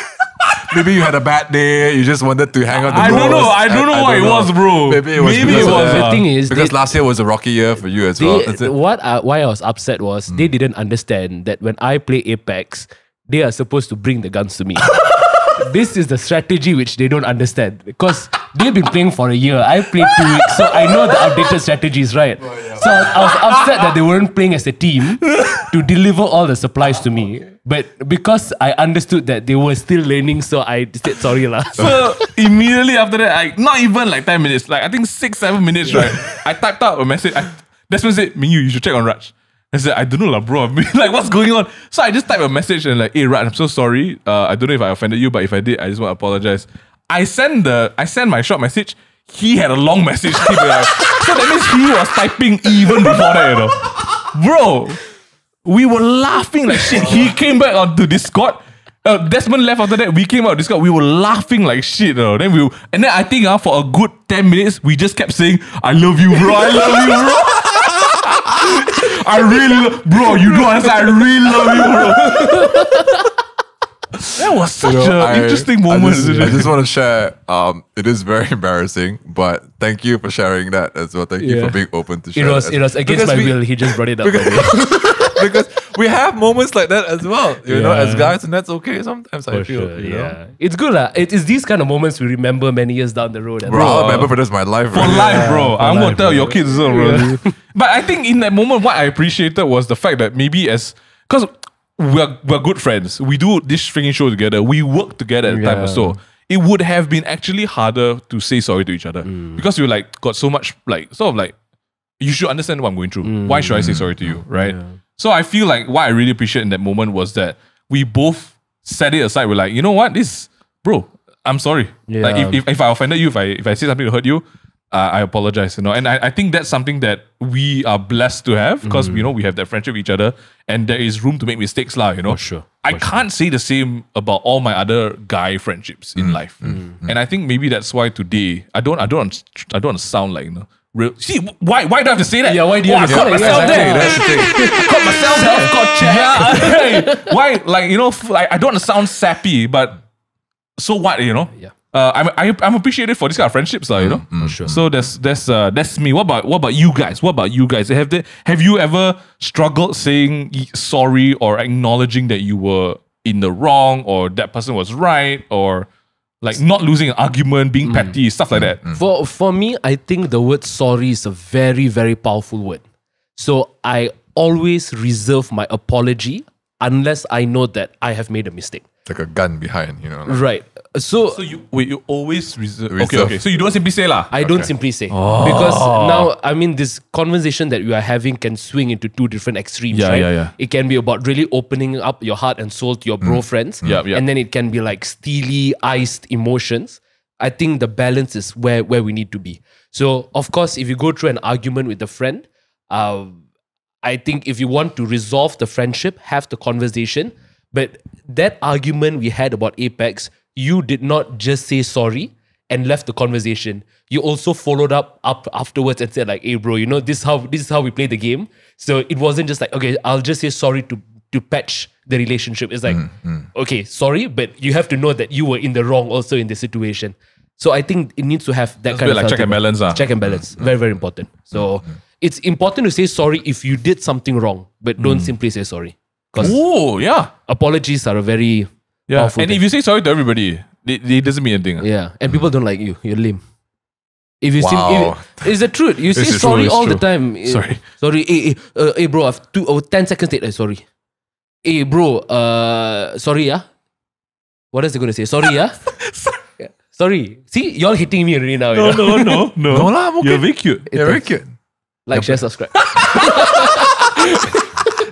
Speaker 3: maybe you had a bad day. You just wanted to hang out.
Speaker 2: I don't know what it was, bro.
Speaker 3: Maybe it was.
Speaker 1: The thing is,
Speaker 3: because last year was a rocky year for you as well.
Speaker 1: Why I was upset was they didn't understand that when I play Apex, they are supposed to bring the guns to me. This is the strategy which they don't understand because they've been playing for a year. I played 2 weeks, so I know the updated strategies, right? So I was upset that they weren't playing as a team to deliver all the supplies to me. But because I understood that they were still learning, so I said sorry lah.
Speaker 2: So immediately after that, not even like 10 minutes, like I think 6-7 minutes, right? I typed out a message. Desmond said, "Ming Yue, you should check on Raj." I said, "I don't know lah, bro. I mean, like, what's going on?" So I just typed a message and like, "Hey, Raj, I'm so sorry. I don't know if I offended you, but if I did, I just want to apologize." I sent my short message. He had a long message. So that means he was typing even before that, you know. Bro, we were laughing like shit. He came back onto Discord. Desmond left after that. We came out of Discord. We were laughing like shit, you know. Then I think for a good 10 minutes, we just kept saying, "I love you, bro. I love you, bro." Bro, you don't understand. I really love you, bro. was such
Speaker 3: You know,
Speaker 2: an interesting moment.
Speaker 3: I just want to share. It is very embarrassing, but thank you for sharing that as well. Thank you for being open to share.
Speaker 1: It was against my will. He just brought it up.
Speaker 3: Because we have moments like that as well, you know, as guys, and that's okay. Sometimes I feel,
Speaker 1: Sure,
Speaker 3: you know.
Speaker 1: it's good. It's these kind of moments we remember many years down the road.
Speaker 3: Bro, I'll remember for the rest of my life.
Speaker 2: For
Speaker 3: really.
Speaker 2: life, bro. I'm gonna
Speaker 1: life,
Speaker 2: tell
Speaker 1: bro.
Speaker 2: your kids as well, bro. But I think in that moment, what I appreciated was the fact that maybe because we're good friends, we do this stringing show together, we work together at the time or so. It would have been actually harder to say sorry to each other because we like got so much like sort of like, you should understand what I'm going through. Why should I say sorry to you, right? So I feel like what I really appreciate in that moment was that we both set it aside. We're like, you know what, bro, I'm sorry. Like if I offended you, if I say something to hurt you, I apologize, you know. And I think that's something that we are blessed to have because you know we have that friendship with each other, and there is room to make mistakes, lah. You know, I can't say the same about all my other guy friendships in life, and I think maybe that's why today I don't want to sound like, you know, real. See, why do I have to say that?
Speaker 1: Yeah, why do you have to
Speaker 2: I
Speaker 1: say
Speaker 2: caught
Speaker 1: that?
Speaker 2: myself there.
Speaker 3: That's the thing.
Speaker 2: I caught myself there. Yeah. Why? Like, you know, like I don't want to sound sappy, but so what? You know.
Speaker 1: Yeah.
Speaker 2: I'm appreciated for this kind of friendships, you know. So that's me. What about you guys? What about you guys? Have you ever struggled saying sorry or acknowledging that you were in the wrong or that person was right, or like not losing an argument, being petty, stuff like that?
Speaker 1: For me, I think the word sorry is a very, very powerful word. So I always reserve my apology unless I know that I have made a mistake.
Speaker 3: Like a gun behind, you know. Like,
Speaker 1: Right. So
Speaker 2: you always reserve.
Speaker 3: Reserve.
Speaker 2: Okay. So you don't simply say lah.
Speaker 1: I don't simply say. Because now, I mean, this conversation that we are having can swing into two different extremes, right?
Speaker 2: Yeah.
Speaker 1: It can be about really opening up your heart and soul to your bro friends.
Speaker 2: Yeah.
Speaker 1: And then it can be like steely, iced emotions. I think the balance is where we need to be. So, of course, if you go through an argument with a friend, I think if you want to resolve the friendship, have the conversation. But that argument we had about Apex, you did not just say sorry and left the conversation. You also followed up afterwards and said like, hey bro, you know, this is how we play the game. So it wasn't just like, okay, I'll just say sorry to patch the relationship. It's like, okay, sorry, but you have to know that you were in the wrong also in the situation. So I think it needs to have that kind of
Speaker 2: like check and balance.
Speaker 1: Check and balance. Very, very important. So it's important to say sorry if you did something wrong, but don't simply say sorry.
Speaker 2: Oh, yeah.
Speaker 1: Apologies are a very powerful
Speaker 2: And
Speaker 1: thing.
Speaker 2: if you say sorry to everybody, it doesn't mean anything.
Speaker 1: Yeah, and people don't like you. You're lame. If you
Speaker 3: Wow.
Speaker 1: it's the truth. You say
Speaker 3: is
Speaker 1: sorry
Speaker 2: true,
Speaker 1: all
Speaker 2: it's
Speaker 1: the time.
Speaker 2: Sorry.
Speaker 1: Sorry. Hey, bro, I've 10 seconds late. Sorry. Hey, bro, sorry, yeah? What else they going to say? Sorry, yeah? Yeah. Sorry. See, you're hitting me already now. You know?
Speaker 2: No.
Speaker 3: No lah, I'm okay.
Speaker 2: You're very cute.
Speaker 3: Yeah, very cute.
Speaker 1: Like, share, subscribe.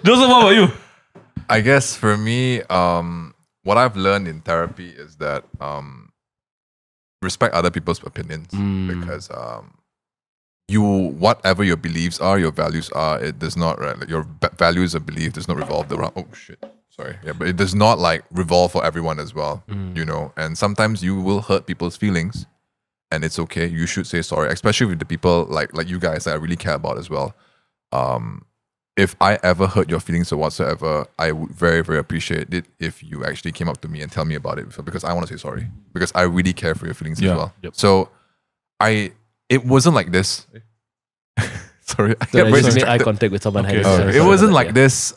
Speaker 2: Joseph, what about you?
Speaker 3: I guess for me, what I've learned in therapy is that respect other people's opinions because whatever your beliefs are, your values are, it does not like your values or belief does not revolve around. Oh shit, sorry, yeah, but it does not like revolve for everyone as well, you know. And sometimes you will hurt people's feelings, and it's okay. You should say sorry, especially with the people like you guys that I really care about as well. If I ever hurt your feelings or whatsoever, I would very, very appreciate it if you actually came up to me and tell me about it because I want to say sorry because I really care for your feelings as well. So it wasn't like this. Sorry, I
Speaker 1: So
Speaker 3: get
Speaker 1: I
Speaker 3: very
Speaker 1: just made eye
Speaker 3: distracted.
Speaker 1: contact with someone.
Speaker 2: Okay.
Speaker 3: It wasn't like this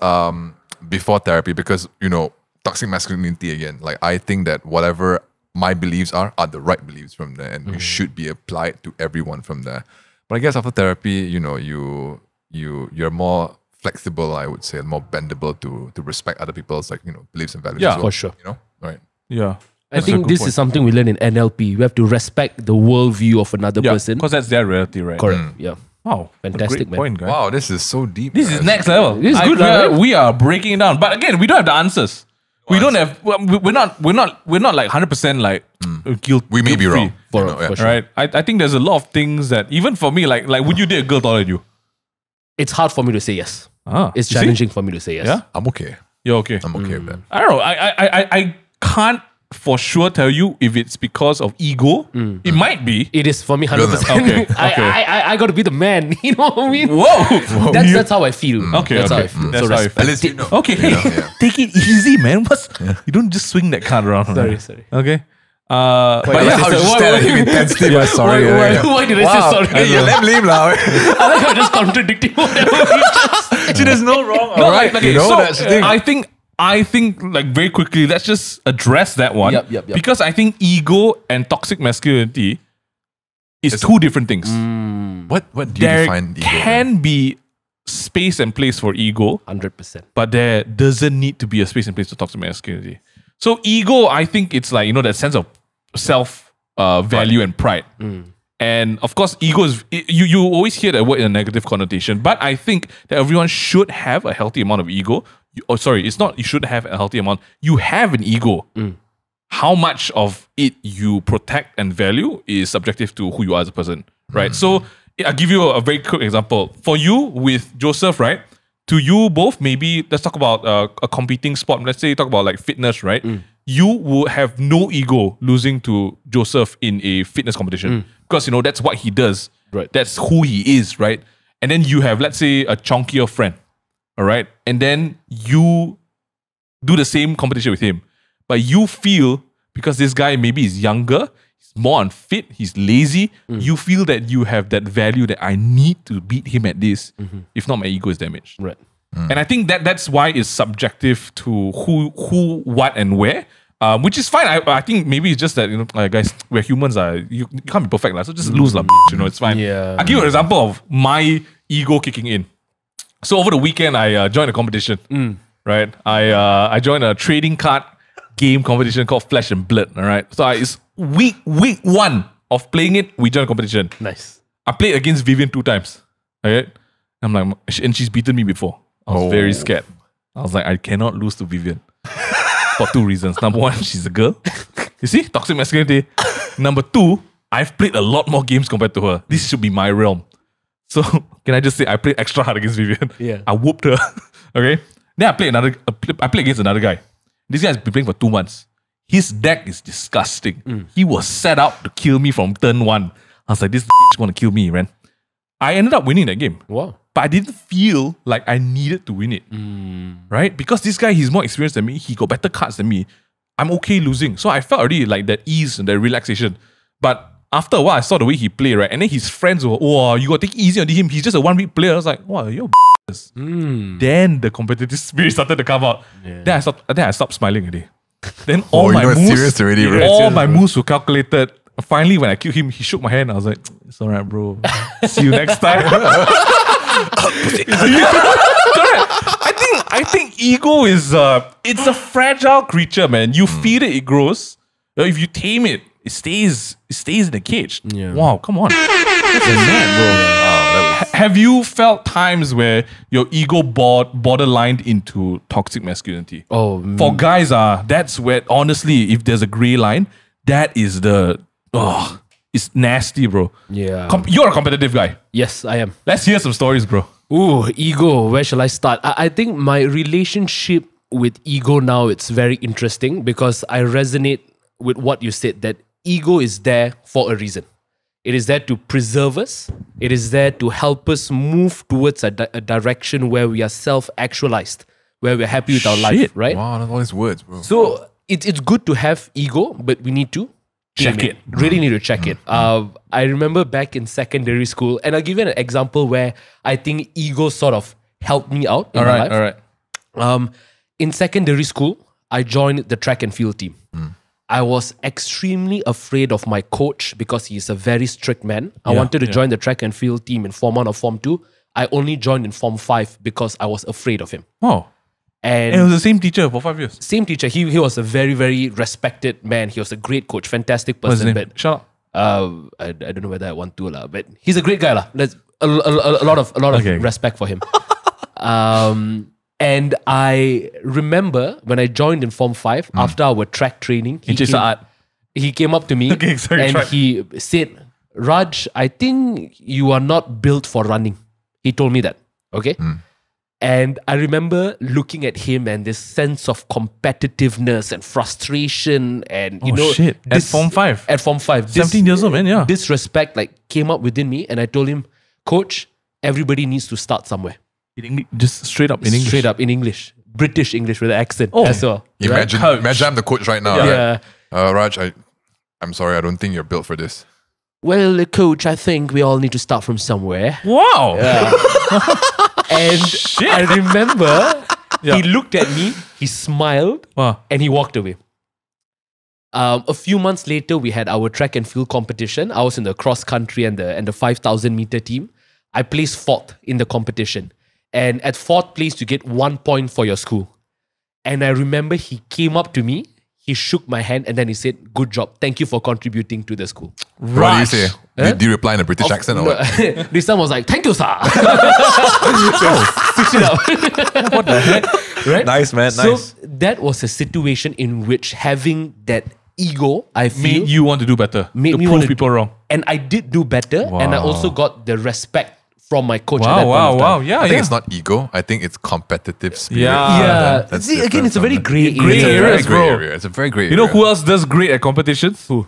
Speaker 3: before therapy because, you know, toxic masculinity again. Like I think that whatever my beliefs are the right beliefs from there and it should be applied to everyone from there. But I guess after therapy, you know, you're more flexible, I would say, and more bendable to respect other people's like, you know, beliefs and values
Speaker 2: Yeah,
Speaker 3: as well.
Speaker 1: for sure.
Speaker 3: You know? Right.
Speaker 2: Yeah.
Speaker 1: I think this is something we learn in NLP. We have to respect the worldview of another person.
Speaker 2: because that's their reality, right?
Speaker 1: Correct. Yeah.
Speaker 2: Wow.
Speaker 1: Fantastic,
Speaker 2: Great
Speaker 1: man.
Speaker 2: point, guys.
Speaker 3: Wow, this is so deep.
Speaker 2: This is
Speaker 3: guys.
Speaker 2: next level.
Speaker 1: This is good, right?
Speaker 2: We are breaking it down. But again, we don't have the answers. We don't have, we're not like 100% like guilt.
Speaker 3: We may be
Speaker 2: guilt-free.
Speaker 3: wrong.
Speaker 1: For,
Speaker 3: you know, yeah.
Speaker 1: for sure.
Speaker 2: Right? I think there's a lot of things that even for me, like would you date a girl taller than you?
Speaker 1: It's hard for me to say yes. It's
Speaker 2: You see?
Speaker 1: challenging for me to say yes.
Speaker 2: Yeah?
Speaker 3: I'm okay.
Speaker 2: You're okay.
Speaker 3: I'm okay with that.
Speaker 2: I don't know. I can't for sure tell you if it's because of ego. It might be.
Speaker 1: It is for me 100%.
Speaker 2: Okay, okay.
Speaker 1: I got to be the man. You know what I mean?
Speaker 2: Whoa.
Speaker 1: That's how I feel.
Speaker 2: Okay,
Speaker 1: That's
Speaker 2: okay.
Speaker 1: how I feel.
Speaker 2: That's
Speaker 1: So
Speaker 2: how I
Speaker 1: respect
Speaker 2: feel.
Speaker 3: At least you
Speaker 1: it.
Speaker 3: know.
Speaker 2: Okay,
Speaker 3: You know, yeah.
Speaker 2: take it easy, man. You don't just swing that card around.
Speaker 1: Sorry.
Speaker 2: Okay.
Speaker 3: But
Speaker 2: But
Speaker 3: yeah,
Speaker 2: yeah,
Speaker 3: how you
Speaker 1: why-
Speaker 3: stare at
Speaker 1: why-
Speaker 3: him intensely.
Speaker 1: Why,
Speaker 3: Sorry.
Speaker 1: why did I say sorry?
Speaker 3: Hey, lame lah.
Speaker 1: I like how just contradicting whatever we just.
Speaker 3: See, there's no wrong.
Speaker 2: No,
Speaker 3: Alright,
Speaker 2: okay,
Speaker 3: you know,
Speaker 2: so
Speaker 3: that's the thing.
Speaker 2: I think like very quickly, let's just address that one.
Speaker 1: Yep.
Speaker 2: Because I think ego and toxic masculinity is two different things.
Speaker 3: What do you
Speaker 2: There
Speaker 3: define ego?
Speaker 2: can be space and place for ego,
Speaker 1: 100%.
Speaker 2: but there doesn't need to be a space and place for toxic masculinity. So ego, I think it's like, that sense of self value and pride. And of course, ego is, you always hear that word in a negative connotation, but I think that everyone should have a healthy amount of ego. It's not you should have a healthy amount. You have an ego. How much of it you protect and value is subjective to who you are as a person, right? So I'll give you a very quick example. For you with Joseph, right? To you both, maybe let's talk about a competing sport. Let's say you talk about like fitness, right? You would have no ego losing to Joseph in a fitness competition because that's what he does.
Speaker 1: Right.
Speaker 2: That's who he is, right? And then you have, let's say, a chunkier friend, all right? And then you do the same competition with him, but you feel because this guy maybe is younger, he's more unfit, he's lazy, you feel that you have that value that I need to beat him at this. If not, my ego is damaged.
Speaker 1: Right.
Speaker 2: And I think that's why it's subjective to who, what, and where. Which is fine. I think maybe it's just that, guys, we're humans. You can't be perfect. So just lose, it's fine.
Speaker 1: Yeah.
Speaker 2: I'll give you an example of my ego kicking in. So over the weekend, I joined a competition. Right? I joined a trading card game competition called Flesh and Blood. All right. So it's week 1 of playing it, we joined a competition.
Speaker 1: Nice.
Speaker 2: I played against Vivian 2 times. Okay. I'm like, and she's beaten me before. I was very scared. I was like, I cannot lose to Vivian. For 2 reasons. Number 1, she's a girl. You see? Toxic masculinity. Number 2, I've played a lot more games compared to her. This should be my realm. So, can I just say, I played extra hard against Vivian.
Speaker 1: Yeah.
Speaker 2: I whooped her. Okay? Then I played against another guy. This guy has been playing for 2 months. His deck is disgusting. He was set up to kill me from turn 1. I was like, this is going to kill me, man. I ended up winning that game.
Speaker 1: Wow.
Speaker 2: But I didn't feel like I needed to win it. Right? Because this guy, he's more experienced than me. He got better cards than me. I'm okay losing. So I felt already like that ease and that relaxation. But after a while, I saw the way he played, right? And then his friends were, oh, you got to take it easy on him. He's just a 1-week player. I was like, wow, you're Then the competitive spirit started to come out.
Speaker 1: Yeah.
Speaker 2: Then I stopped smiling already. Then all my
Speaker 3: you know it's
Speaker 2: moves,
Speaker 3: serious already, bro.
Speaker 2: all my moves were calculated. Finally, when I killed him, he shook my hand. I was like, it's all right, bro. See you next time. I think ego is it's a fragile creature, man. You feed it, it grows. If you tame it, it stays in the cage.
Speaker 1: Yeah.
Speaker 2: Wow, come on. That's a man, bro. Have you felt times where your ego borderlined into toxic masculinity?
Speaker 1: Oh,
Speaker 2: For guys, that's where, honestly, if there's a gray line, that is it's nasty, bro.
Speaker 1: yeah.
Speaker 2: You're a competitive guy.
Speaker 1: Yes, I am.
Speaker 2: Let's hear some stories, bro.
Speaker 1: Ooh, ego. Where shall I start? I think my relationship with ego now, it's very interesting because I resonate with what you said, that ego is there for a reason. It is there to preserve us. It is there to help us move towards a direction where we are self-actualized, where we're happy with our life, right?
Speaker 3: Wow, all these words, bro.
Speaker 1: So it's good to have ego, but we need to
Speaker 2: Check
Speaker 1: tame
Speaker 2: it.
Speaker 1: Really need to check it. I remember back in secondary school, and I'll give you an example where I think ego sort of helped me out in my life.
Speaker 2: All right.
Speaker 1: In secondary school, I joined the track and field team. I was extremely afraid of my coach because he's a very strict man. I wanted to join the track and field team in Form 1 or Form 2. I only joined in Form 5 because I was afraid of him.
Speaker 2: Oh. And it was the same teacher for 5 years.
Speaker 1: Same teacher. He was a very, very respected man. He was a great coach, fantastic
Speaker 2: What's his
Speaker 1: person.
Speaker 2: name?
Speaker 1: But
Speaker 2: Shut up.
Speaker 1: I don't know whether I want to, but he's a great guy. There's a lot of
Speaker 2: Okay.
Speaker 1: respect for him. And I remember when I joined in Form 5, after our track training, he came up to me
Speaker 2: Okay, sorry,
Speaker 1: and
Speaker 2: track.
Speaker 1: he said, Raj, I think you are not built for running. He told me that. Okay. And I remember looking at him and this sense of competitiveness and frustration and, you know...
Speaker 2: shit. At Form 5?
Speaker 1: At Form 5.
Speaker 2: 17 years old, man, yeah.
Speaker 1: Disrespect came up within me and I told him, Coach, everybody needs to start somewhere.
Speaker 2: Just straight up in English?
Speaker 1: Straight up in English. British English with an accent as well.
Speaker 3: Imagine I'm the coach right now,
Speaker 1: Yeah.
Speaker 3: right? Raj, I'm sorry, I don't think you're built for this.
Speaker 1: Well, Coach, I think we all need to start from somewhere.
Speaker 2: Wow.
Speaker 1: Yeah. And I remember he looked at me, he smiled, and he walked away. A few months later, we had our track and field competition. I was in the cross country and the 5,000 meter team. I placed 4th in the competition. And at 4th place, you get 1 point for your school. And I remember he came up to me, he shook my hand, and then he said, "Good job. Thank you for contributing to the school."
Speaker 3: What do you say? Do you reply in a British accent or what?
Speaker 1: This time was like, "Thank you, sir." Switch it up.
Speaker 2: What the heck?
Speaker 1: Right?
Speaker 4: Nice, man.
Speaker 1: So
Speaker 4: Nice.
Speaker 1: that was a situation in which having that ego, I feel,
Speaker 2: Made you want to do better.
Speaker 1: made
Speaker 2: to
Speaker 1: me
Speaker 2: prove
Speaker 1: want to
Speaker 2: people wrong.
Speaker 1: And I did do better, and I also got the respect from my coach at that point
Speaker 2: Wow,
Speaker 1: of
Speaker 2: wow.
Speaker 1: time.
Speaker 2: Yeah,
Speaker 3: I think
Speaker 2: yeah.
Speaker 3: it's not ego. I think it's competitive spirit.
Speaker 2: Yeah.
Speaker 1: Yeah. See, again, it's a very
Speaker 2: Gray
Speaker 1: gray area.
Speaker 2: area.
Speaker 3: It's a very
Speaker 2: bro.
Speaker 3: gray area. It's a very great
Speaker 2: You know
Speaker 3: area.
Speaker 2: who else does great at competitions?
Speaker 1: Who?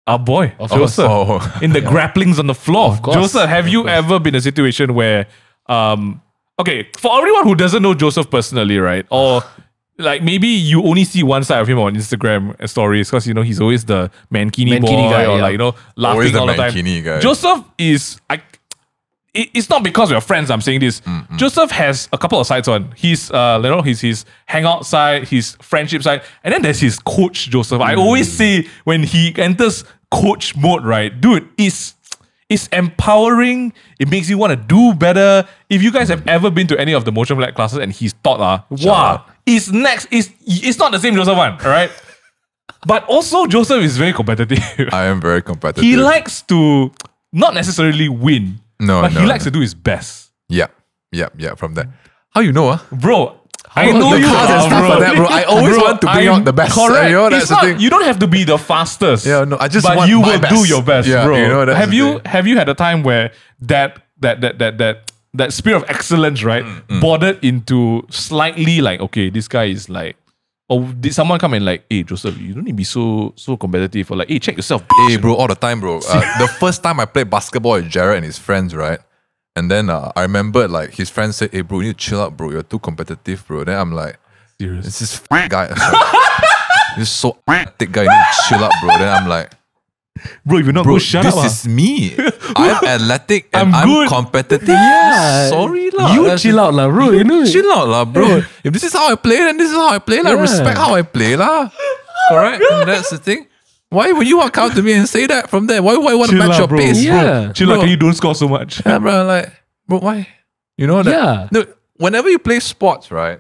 Speaker 2: Our boy,
Speaker 1: Of course.
Speaker 2: Joseph.
Speaker 3: Oh.
Speaker 2: In the grapplings on the floor.
Speaker 1: Of course.
Speaker 2: Joseph, have you ever been in a situation where, okay, for everyone who doesn't know Joseph personally, right? Or like maybe you only see one side of him on Instagram stories because, you know, he's always the mankini boy
Speaker 1: Mankini guy,
Speaker 2: or
Speaker 1: yeah.
Speaker 2: like, you know, laughing
Speaker 3: Always the
Speaker 2: all the time.
Speaker 3: mankini guy.
Speaker 2: Joseph is, it's not because we're friends I'm saying this. Joseph has a couple of sides on. He's, his hangout side, his friendship side, and then there's his coach Joseph. I always say when he enters coach mode, right, dude, it's empowering. It makes you want to do better. If you guys have ever been to any of the motion black classes and he's taught, wow, it's next. It's not the same Joseph one, all right? But also Joseph is very competitive.
Speaker 3: I am very competitive.
Speaker 2: He likes to not necessarily win, but he likes to do his best.
Speaker 3: Yeah. From that. How you know,
Speaker 2: Bro, I know
Speaker 3: the
Speaker 2: you
Speaker 3: cars and stuff
Speaker 2: bro.
Speaker 3: like that, bro. I always want to bring out the best.
Speaker 2: Correct.
Speaker 3: You know, that's
Speaker 2: It's
Speaker 3: the
Speaker 2: not,
Speaker 3: thing.
Speaker 2: you don't have to be the fastest.
Speaker 3: Yeah, no, I just
Speaker 2: but
Speaker 3: want
Speaker 2: you
Speaker 3: my
Speaker 2: will
Speaker 3: best.
Speaker 2: do your best,
Speaker 3: Yeah,
Speaker 2: bro.
Speaker 3: you know, that's
Speaker 2: have
Speaker 3: the
Speaker 2: you
Speaker 3: thing.
Speaker 2: had a time where that spirit of excellence, right, bordered into slightly like, okay, this guy is like, or did someone come and like, hey, Joseph, you don't need to be so competitive, or like, hey, check yourself, bitch.
Speaker 3: Hey, bro, all the time, bro. The first time I played basketball with Jared and his friends, right? And then I remember like his friends said, hey, bro, you need to chill out, bro. You're too competitive, bro. Then I'm like,
Speaker 2: Serious.
Speaker 3: this is guy. This so thick guy. You need to chill out, bro. Then I'm like,
Speaker 2: Bro, if you're not
Speaker 3: bro,
Speaker 2: good, shut
Speaker 3: this
Speaker 2: up.
Speaker 3: is me. I'm athletic and
Speaker 2: I'm
Speaker 3: I'm
Speaker 2: good.
Speaker 3: competitive.
Speaker 1: Yeah.
Speaker 3: Sorry, lah.
Speaker 1: You
Speaker 3: That's
Speaker 1: chill out, lah, bro. You know.
Speaker 3: Chill out, lah, bro. If this is how I play, then this is how I play, lah.
Speaker 1: Yeah.
Speaker 3: Respect how I play, lah. Correct? And that's the thing. Why would you walk out to me and say that from there? Why would I want to
Speaker 2: Chill
Speaker 3: match
Speaker 2: out,
Speaker 3: your
Speaker 2: bro.
Speaker 3: pace?
Speaker 1: Yeah.
Speaker 2: Chill out,
Speaker 3: Bro.
Speaker 2: can you don't score so much?
Speaker 3: Yeah, bro. Like, bro, why? You know that?
Speaker 1: Yeah.
Speaker 3: No, whenever you play sports, right,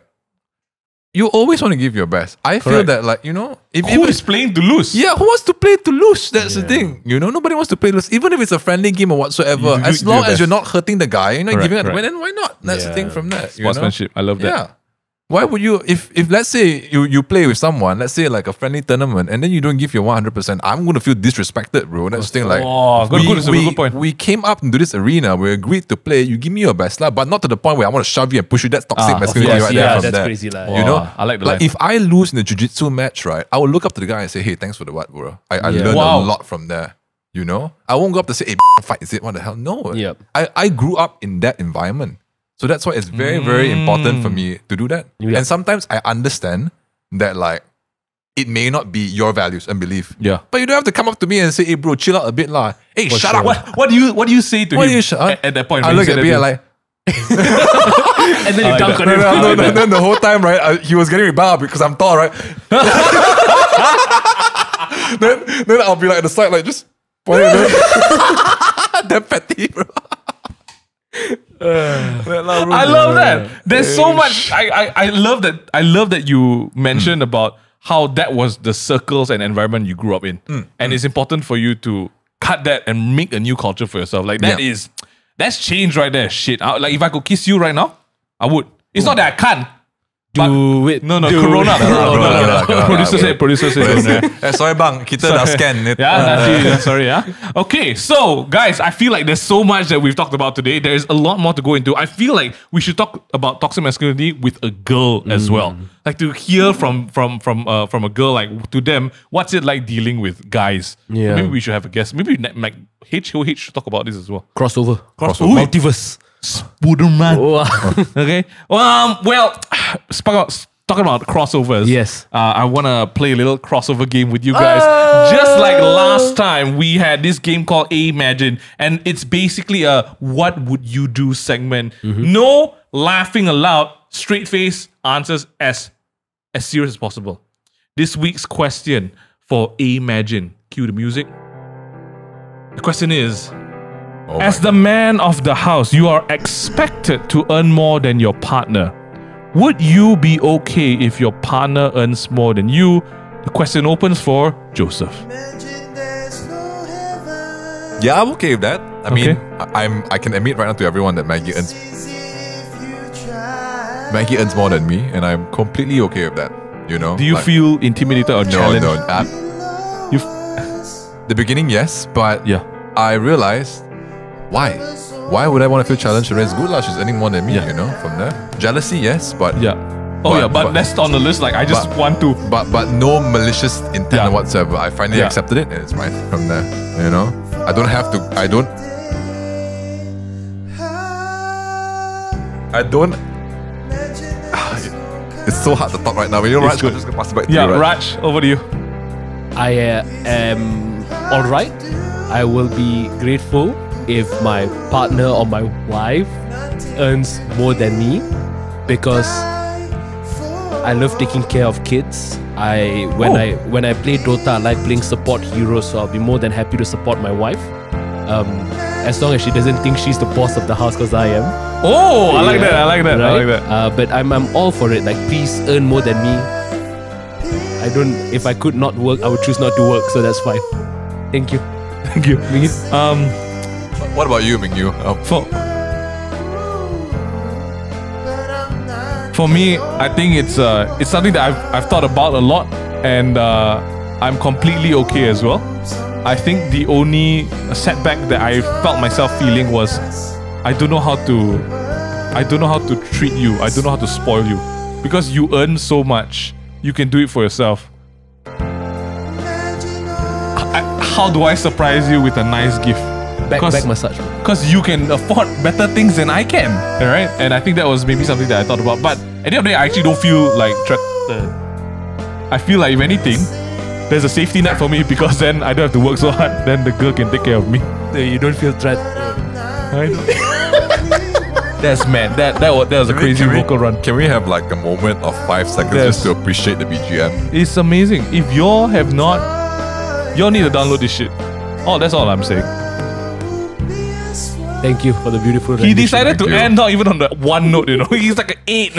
Speaker 3: you always want to give your best. I feel
Speaker 2: Correct.
Speaker 3: that, like, you know, if
Speaker 2: Who is playing to lose?
Speaker 3: yeah, who wants to play to lose? That's the thing. You know, nobody wants to play to lose, even if it's a friendly game or whatsoever.
Speaker 2: You do-
Speaker 3: As
Speaker 2: do
Speaker 3: long
Speaker 2: your
Speaker 3: as you're
Speaker 2: best.
Speaker 3: not hurting the guy, you're not
Speaker 2: Correct,
Speaker 3: giving it
Speaker 2: correct.
Speaker 3: away, then why not? That's the thing from that. You know?
Speaker 2: Sportsmanship. I love that.
Speaker 3: Yeah. Why would you, if let's say you play with someone, let's say like a friendly tournament, and then you don't give your 100%, I'm going to feel disrespected, bro. That's the thing. Like,
Speaker 2: That's a good point.
Speaker 3: we came up into this arena, we agreed to play, you give me your best, lah, but not to the point where I want to shove you and push you. That's toxic masculinity right there from
Speaker 1: that's
Speaker 3: there.
Speaker 1: crazy, lah.
Speaker 3: You know?
Speaker 2: I like the
Speaker 3: Like,
Speaker 2: line.
Speaker 3: if I lose in a jiu-jitsu match, right, I will look up to the guy and say, hey, thanks for the what, bro. I learned
Speaker 2: Wow.
Speaker 3: a lot from there. You know? I won't go up to say, hey, fight, is it? What the hell? No.
Speaker 1: Yep.
Speaker 3: I grew up in that environment. So that's why it's very, very important for me to do that.
Speaker 1: Yeah.
Speaker 3: And sometimes I understand that, like, it may not be your values and belief.
Speaker 2: Yeah.
Speaker 3: But you don't have to come up to me and say, hey, bro, chill out a bit, lah. Hey, shut up.
Speaker 2: What do you say to
Speaker 3: What
Speaker 2: him
Speaker 3: do you shut up?
Speaker 2: at that point?
Speaker 3: I
Speaker 2: when
Speaker 3: look
Speaker 2: you
Speaker 3: at
Speaker 2: say
Speaker 3: me
Speaker 2: that
Speaker 3: and
Speaker 2: to him?
Speaker 3: like,
Speaker 1: And then you dunk on
Speaker 3: no,
Speaker 1: him.
Speaker 3: then the whole time, right, he was getting rebelled because I'm tall, right? then I'll be like at the side, like, just pointing. Damn petty, bro.
Speaker 2: I love that. There's so much. I love that. I love that you mentioned about how that was the circles and environment you grew up in, and it's important for you to cut that and make a new culture for yourself. Like that is that's change right there. Shit. Like if I could kiss you right now, I would. It's not that I can't.
Speaker 1: Do it.
Speaker 2: No,
Speaker 1: do
Speaker 2: Corona.
Speaker 1: it.
Speaker 2: No. Producer said.
Speaker 3: Sorry bang, kita dah scan.
Speaker 2: Sorry, yeah. Okay, so guys, I feel like there's so much that we've talked about today. There's a lot more to go into. I feel like we should talk about toxic masculinity with a girl as well. Like to hear from a girl, like to them, what's it like dealing with guys?
Speaker 1: Yeah.
Speaker 2: Maybe we should have a guest. Maybe like HOH should talk about this as well.
Speaker 1: Crossover.
Speaker 2: Ooh.
Speaker 1: Multiverse.
Speaker 2: Spider-Man.
Speaker 1: Wow.
Speaker 2: Okay. Well, talking about crossovers.
Speaker 1: Yes.
Speaker 2: I want to play a little crossover game with you guys. Just like last time, we had this game called Ayy-Men, and it's basically a "What would you do" segment. No laughing aloud. Straight face answers as serious as possible. This week's question for Ayy-Men. Cue the music. The question is. As the man of the house, you are expected to earn more than your partner. Would you be okay if your partner earns more than you? The question opens for Joseph.
Speaker 3: Yeah, I'm okay with that. I mean, I can admit right now to everyone that Maggie earns more than me, and I'm completely okay with that. You know?
Speaker 2: Do you feel intimidated or challenged?
Speaker 3: No. The beginning, yes, but I realized. Why? Why would I want to feel challenged? It's good lah. She's earning more than me, you know. From there, jealousy, yes, but
Speaker 2: but that's on the list. Like I just want to,
Speaker 3: but no malicious intent whatsoever. I finally accepted it, and it's fine from there. You know, I don't have to. I don't. It's so hard to talk right now. But you know, Raj, I'm just gonna pass it back to you.
Speaker 2: Raj, over to you.
Speaker 1: I am alright. I will be grateful if my partner or my wife earns more than me, because I love taking care of kids. When I play Dota, I like playing support heroes, so I'll be more than happy to support my wife. As long as she doesn't think she's the boss of the house, because I am.
Speaker 2: Oh, I like that. I like that.
Speaker 1: Right?
Speaker 2: I like that.
Speaker 1: But I'm all for it. Like, please earn more than me. If I could not work, I would choose not to work, so that's fine. Thank you.
Speaker 2: Thank you.
Speaker 3: What about you, Ming Yue?
Speaker 2: For me, I think it's something that I've thought about a lot, and I'm completely okay as well. I think the only setback that I felt myself feeling was I don't know how to treat you. I don't know how to spoil you, because you earn so much. You can do it for yourself. How do I surprise you with a nice gift?
Speaker 1: Back massage.
Speaker 2: Because you can afford better things than I can, alright? And I think that was maybe something that I thought about. But at the end of the day, I actually don't feel like threatened. I feel like, if anything, there's a safety net for me, because then I don't have to work so hard. Then the girl can take care of me.
Speaker 1: So you don't feel threatened.
Speaker 2: That's mad. That was a crazy vocal run.
Speaker 3: Can we have like a moment of 5 seconds just to appreciate the BGM?
Speaker 2: It's amazing. If y'all have not, y'all need to download this shit. Oh, that's all I'm saying.
Speaker 1: Thank you for the beautiful
Speaker 2: He decided to end not even on the one note, you know. He's like an 8.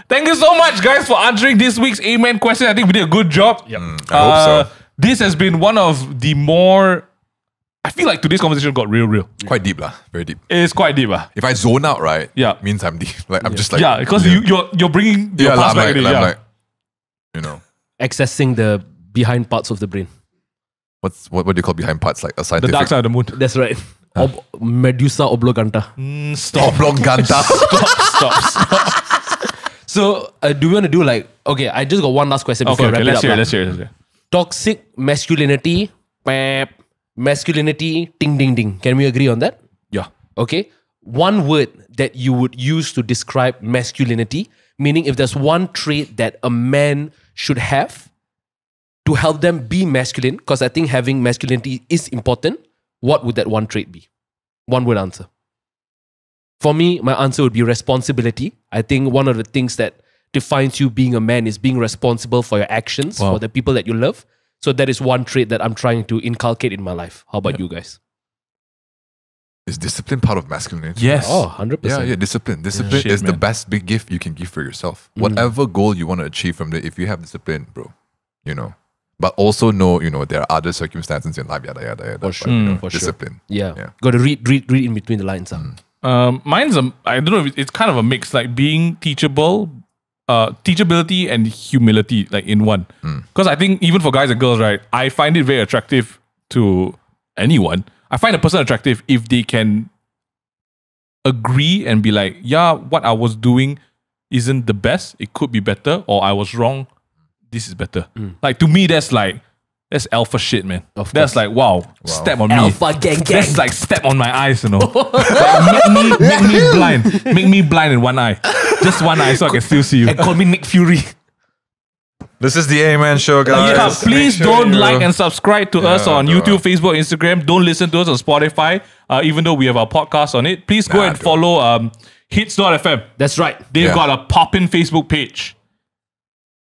Speaker 2: Thank you so much, guys, for answering this week's Ayy-Men question. I think we did a good job.
Speaker 3: I hope so.
Speaker 2: This has been one of the more... I feel like today's conversation got real.
Speaker 3: Quite deep lah. Very deep.
Speaker 2: It's quite deep.
Speaker 3: If I zone out, right?
Speaker 2: Yeah.
Speaker 3: Means I'm deep. Like I'm just like...
Speaker 2: Yeah, because you're bringing your past back.
Speaker 3: I'm like, you know.
Speaker 1: Accessing the behind parts of the brain.
Speaker 3: What do you call behind parts? Like a scientific...
Speaker 2: The dark side of the moon.
Speaker 1: That's right. Medusa oblongata.
Speaker 2: Stop.
Speaker 3: Oblongata.
Speaker 2: Stop.
Speaker 1: So, do we want to do like... Okay, I just got one last question before I wrap it up.
Speaker 2: Let's hear it.
Speaker 1: Toxic masculinity. Masculinity. Ding, ding, ding. Can we agree on that?
Speaker 2: Yeah.
Speaker 1: Okay. One word that you would use to describe masculinity, meaning if there's one trait that a man should have to help them be masculine, because I think having masculinity is important, what would that one trait be? One word answer. For me, my answer would be responsibility. I think one of the things that defines you being a man is being responsible for your actions, for the people that you love. So that is one trait that I'm trying to inculcate in my life. How about you guys?
Speaker 3: Is discipline part of masculinity?
Speaker 2: Yes.
Speaker 1: Oh, 100%.
Speaker 3: Yeah, discipline. Discipline is the best big gift you can give for yourself. Whatever goal you want to achieve from it, if you have discipline, bro, you know. But also know, you know, there are other circumstances in life, yada.
Speaker 1: For sure.
Speaker 3: But, you know,
Speaker 1: For
Speaker 3: discipline.
Speaker 1: Sure. Yeah. Got to read in between the lines.
Speaker 2: Mine's I don't know, it's kind of a mix, like being teachable, teachability and humility like in one. Because I think even for guys and girls, right, I find it very attractive to anyone. I find a person attractive if they can agree and be like, yeah, what I was doing isn't the best. It could be better, or I was wrong. This is better. Like to me, that's alpha shit, man. That's like, wow, step on me.
Speaker 1: Alpha gang.
Speaker 2: That's like step on my eyes, you know. Like, make me blind. Make me blind in one eye. Just one eye so I can still see you.
Speaker 1: And call me Nick Fury.
Speaker 3: This is the Ayy-Men show, guys.
Speaker 2: Yeah, please
Speaker 3: Make sure
Speaker 2: don't
Speaker 3: you-
Speaker 2: like and subscribe to us on YouTube, Facebook, Instagram. Don't listen to us on Spotify, even though we have our podcast on it. Please go and follow Hits.fm.
Speaker 1: That's right.
Speaker 2: They've got a poppin' Facebook page.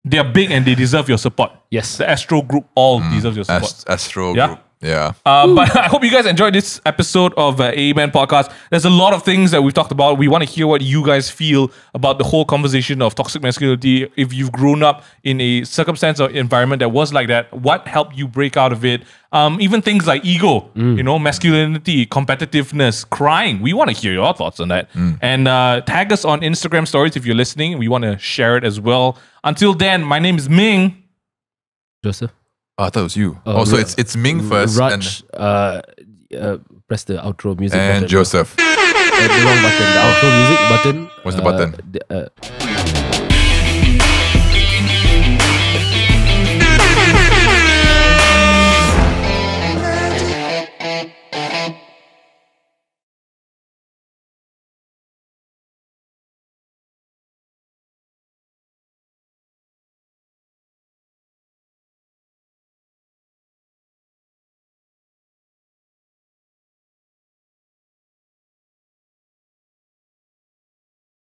Speaker 2: They are big and they deserve your support.
Speaker 1: Yes.
Speaker 2: The Astro Group all deserves your support.
Speaker 3: Astro
Speaker 2: Yeah?
Speaker 3: Group. Yeah.
Speaker 2: But I hope you guys enjoyed this episode of Ayy-Men podcast. There's a lot of things that we've talked about. We want to hear what you guys feel about the whole conversation of toxic masculinity. If you've grown up in a circumstance or environment that was like that, what helped you break out of it? Even things like ego, you know, masculinity, competitiveness, crying. We want to hear your thoughts on that. And tag us on Instagram stories if you're listening. We want to share it as well. Until then, my name is Ming.
Speaker 1: Joseph.
Speaker 3: Oh, I thought it was you. So it's Ming first,
Speaker 1: Raj, press the outro music
Speaker 3: and
Speaker 1: button.
Speaker 3: Joseph.
Speaker 1: The wrong button. The outro music button.
Speaker 3: What's the button?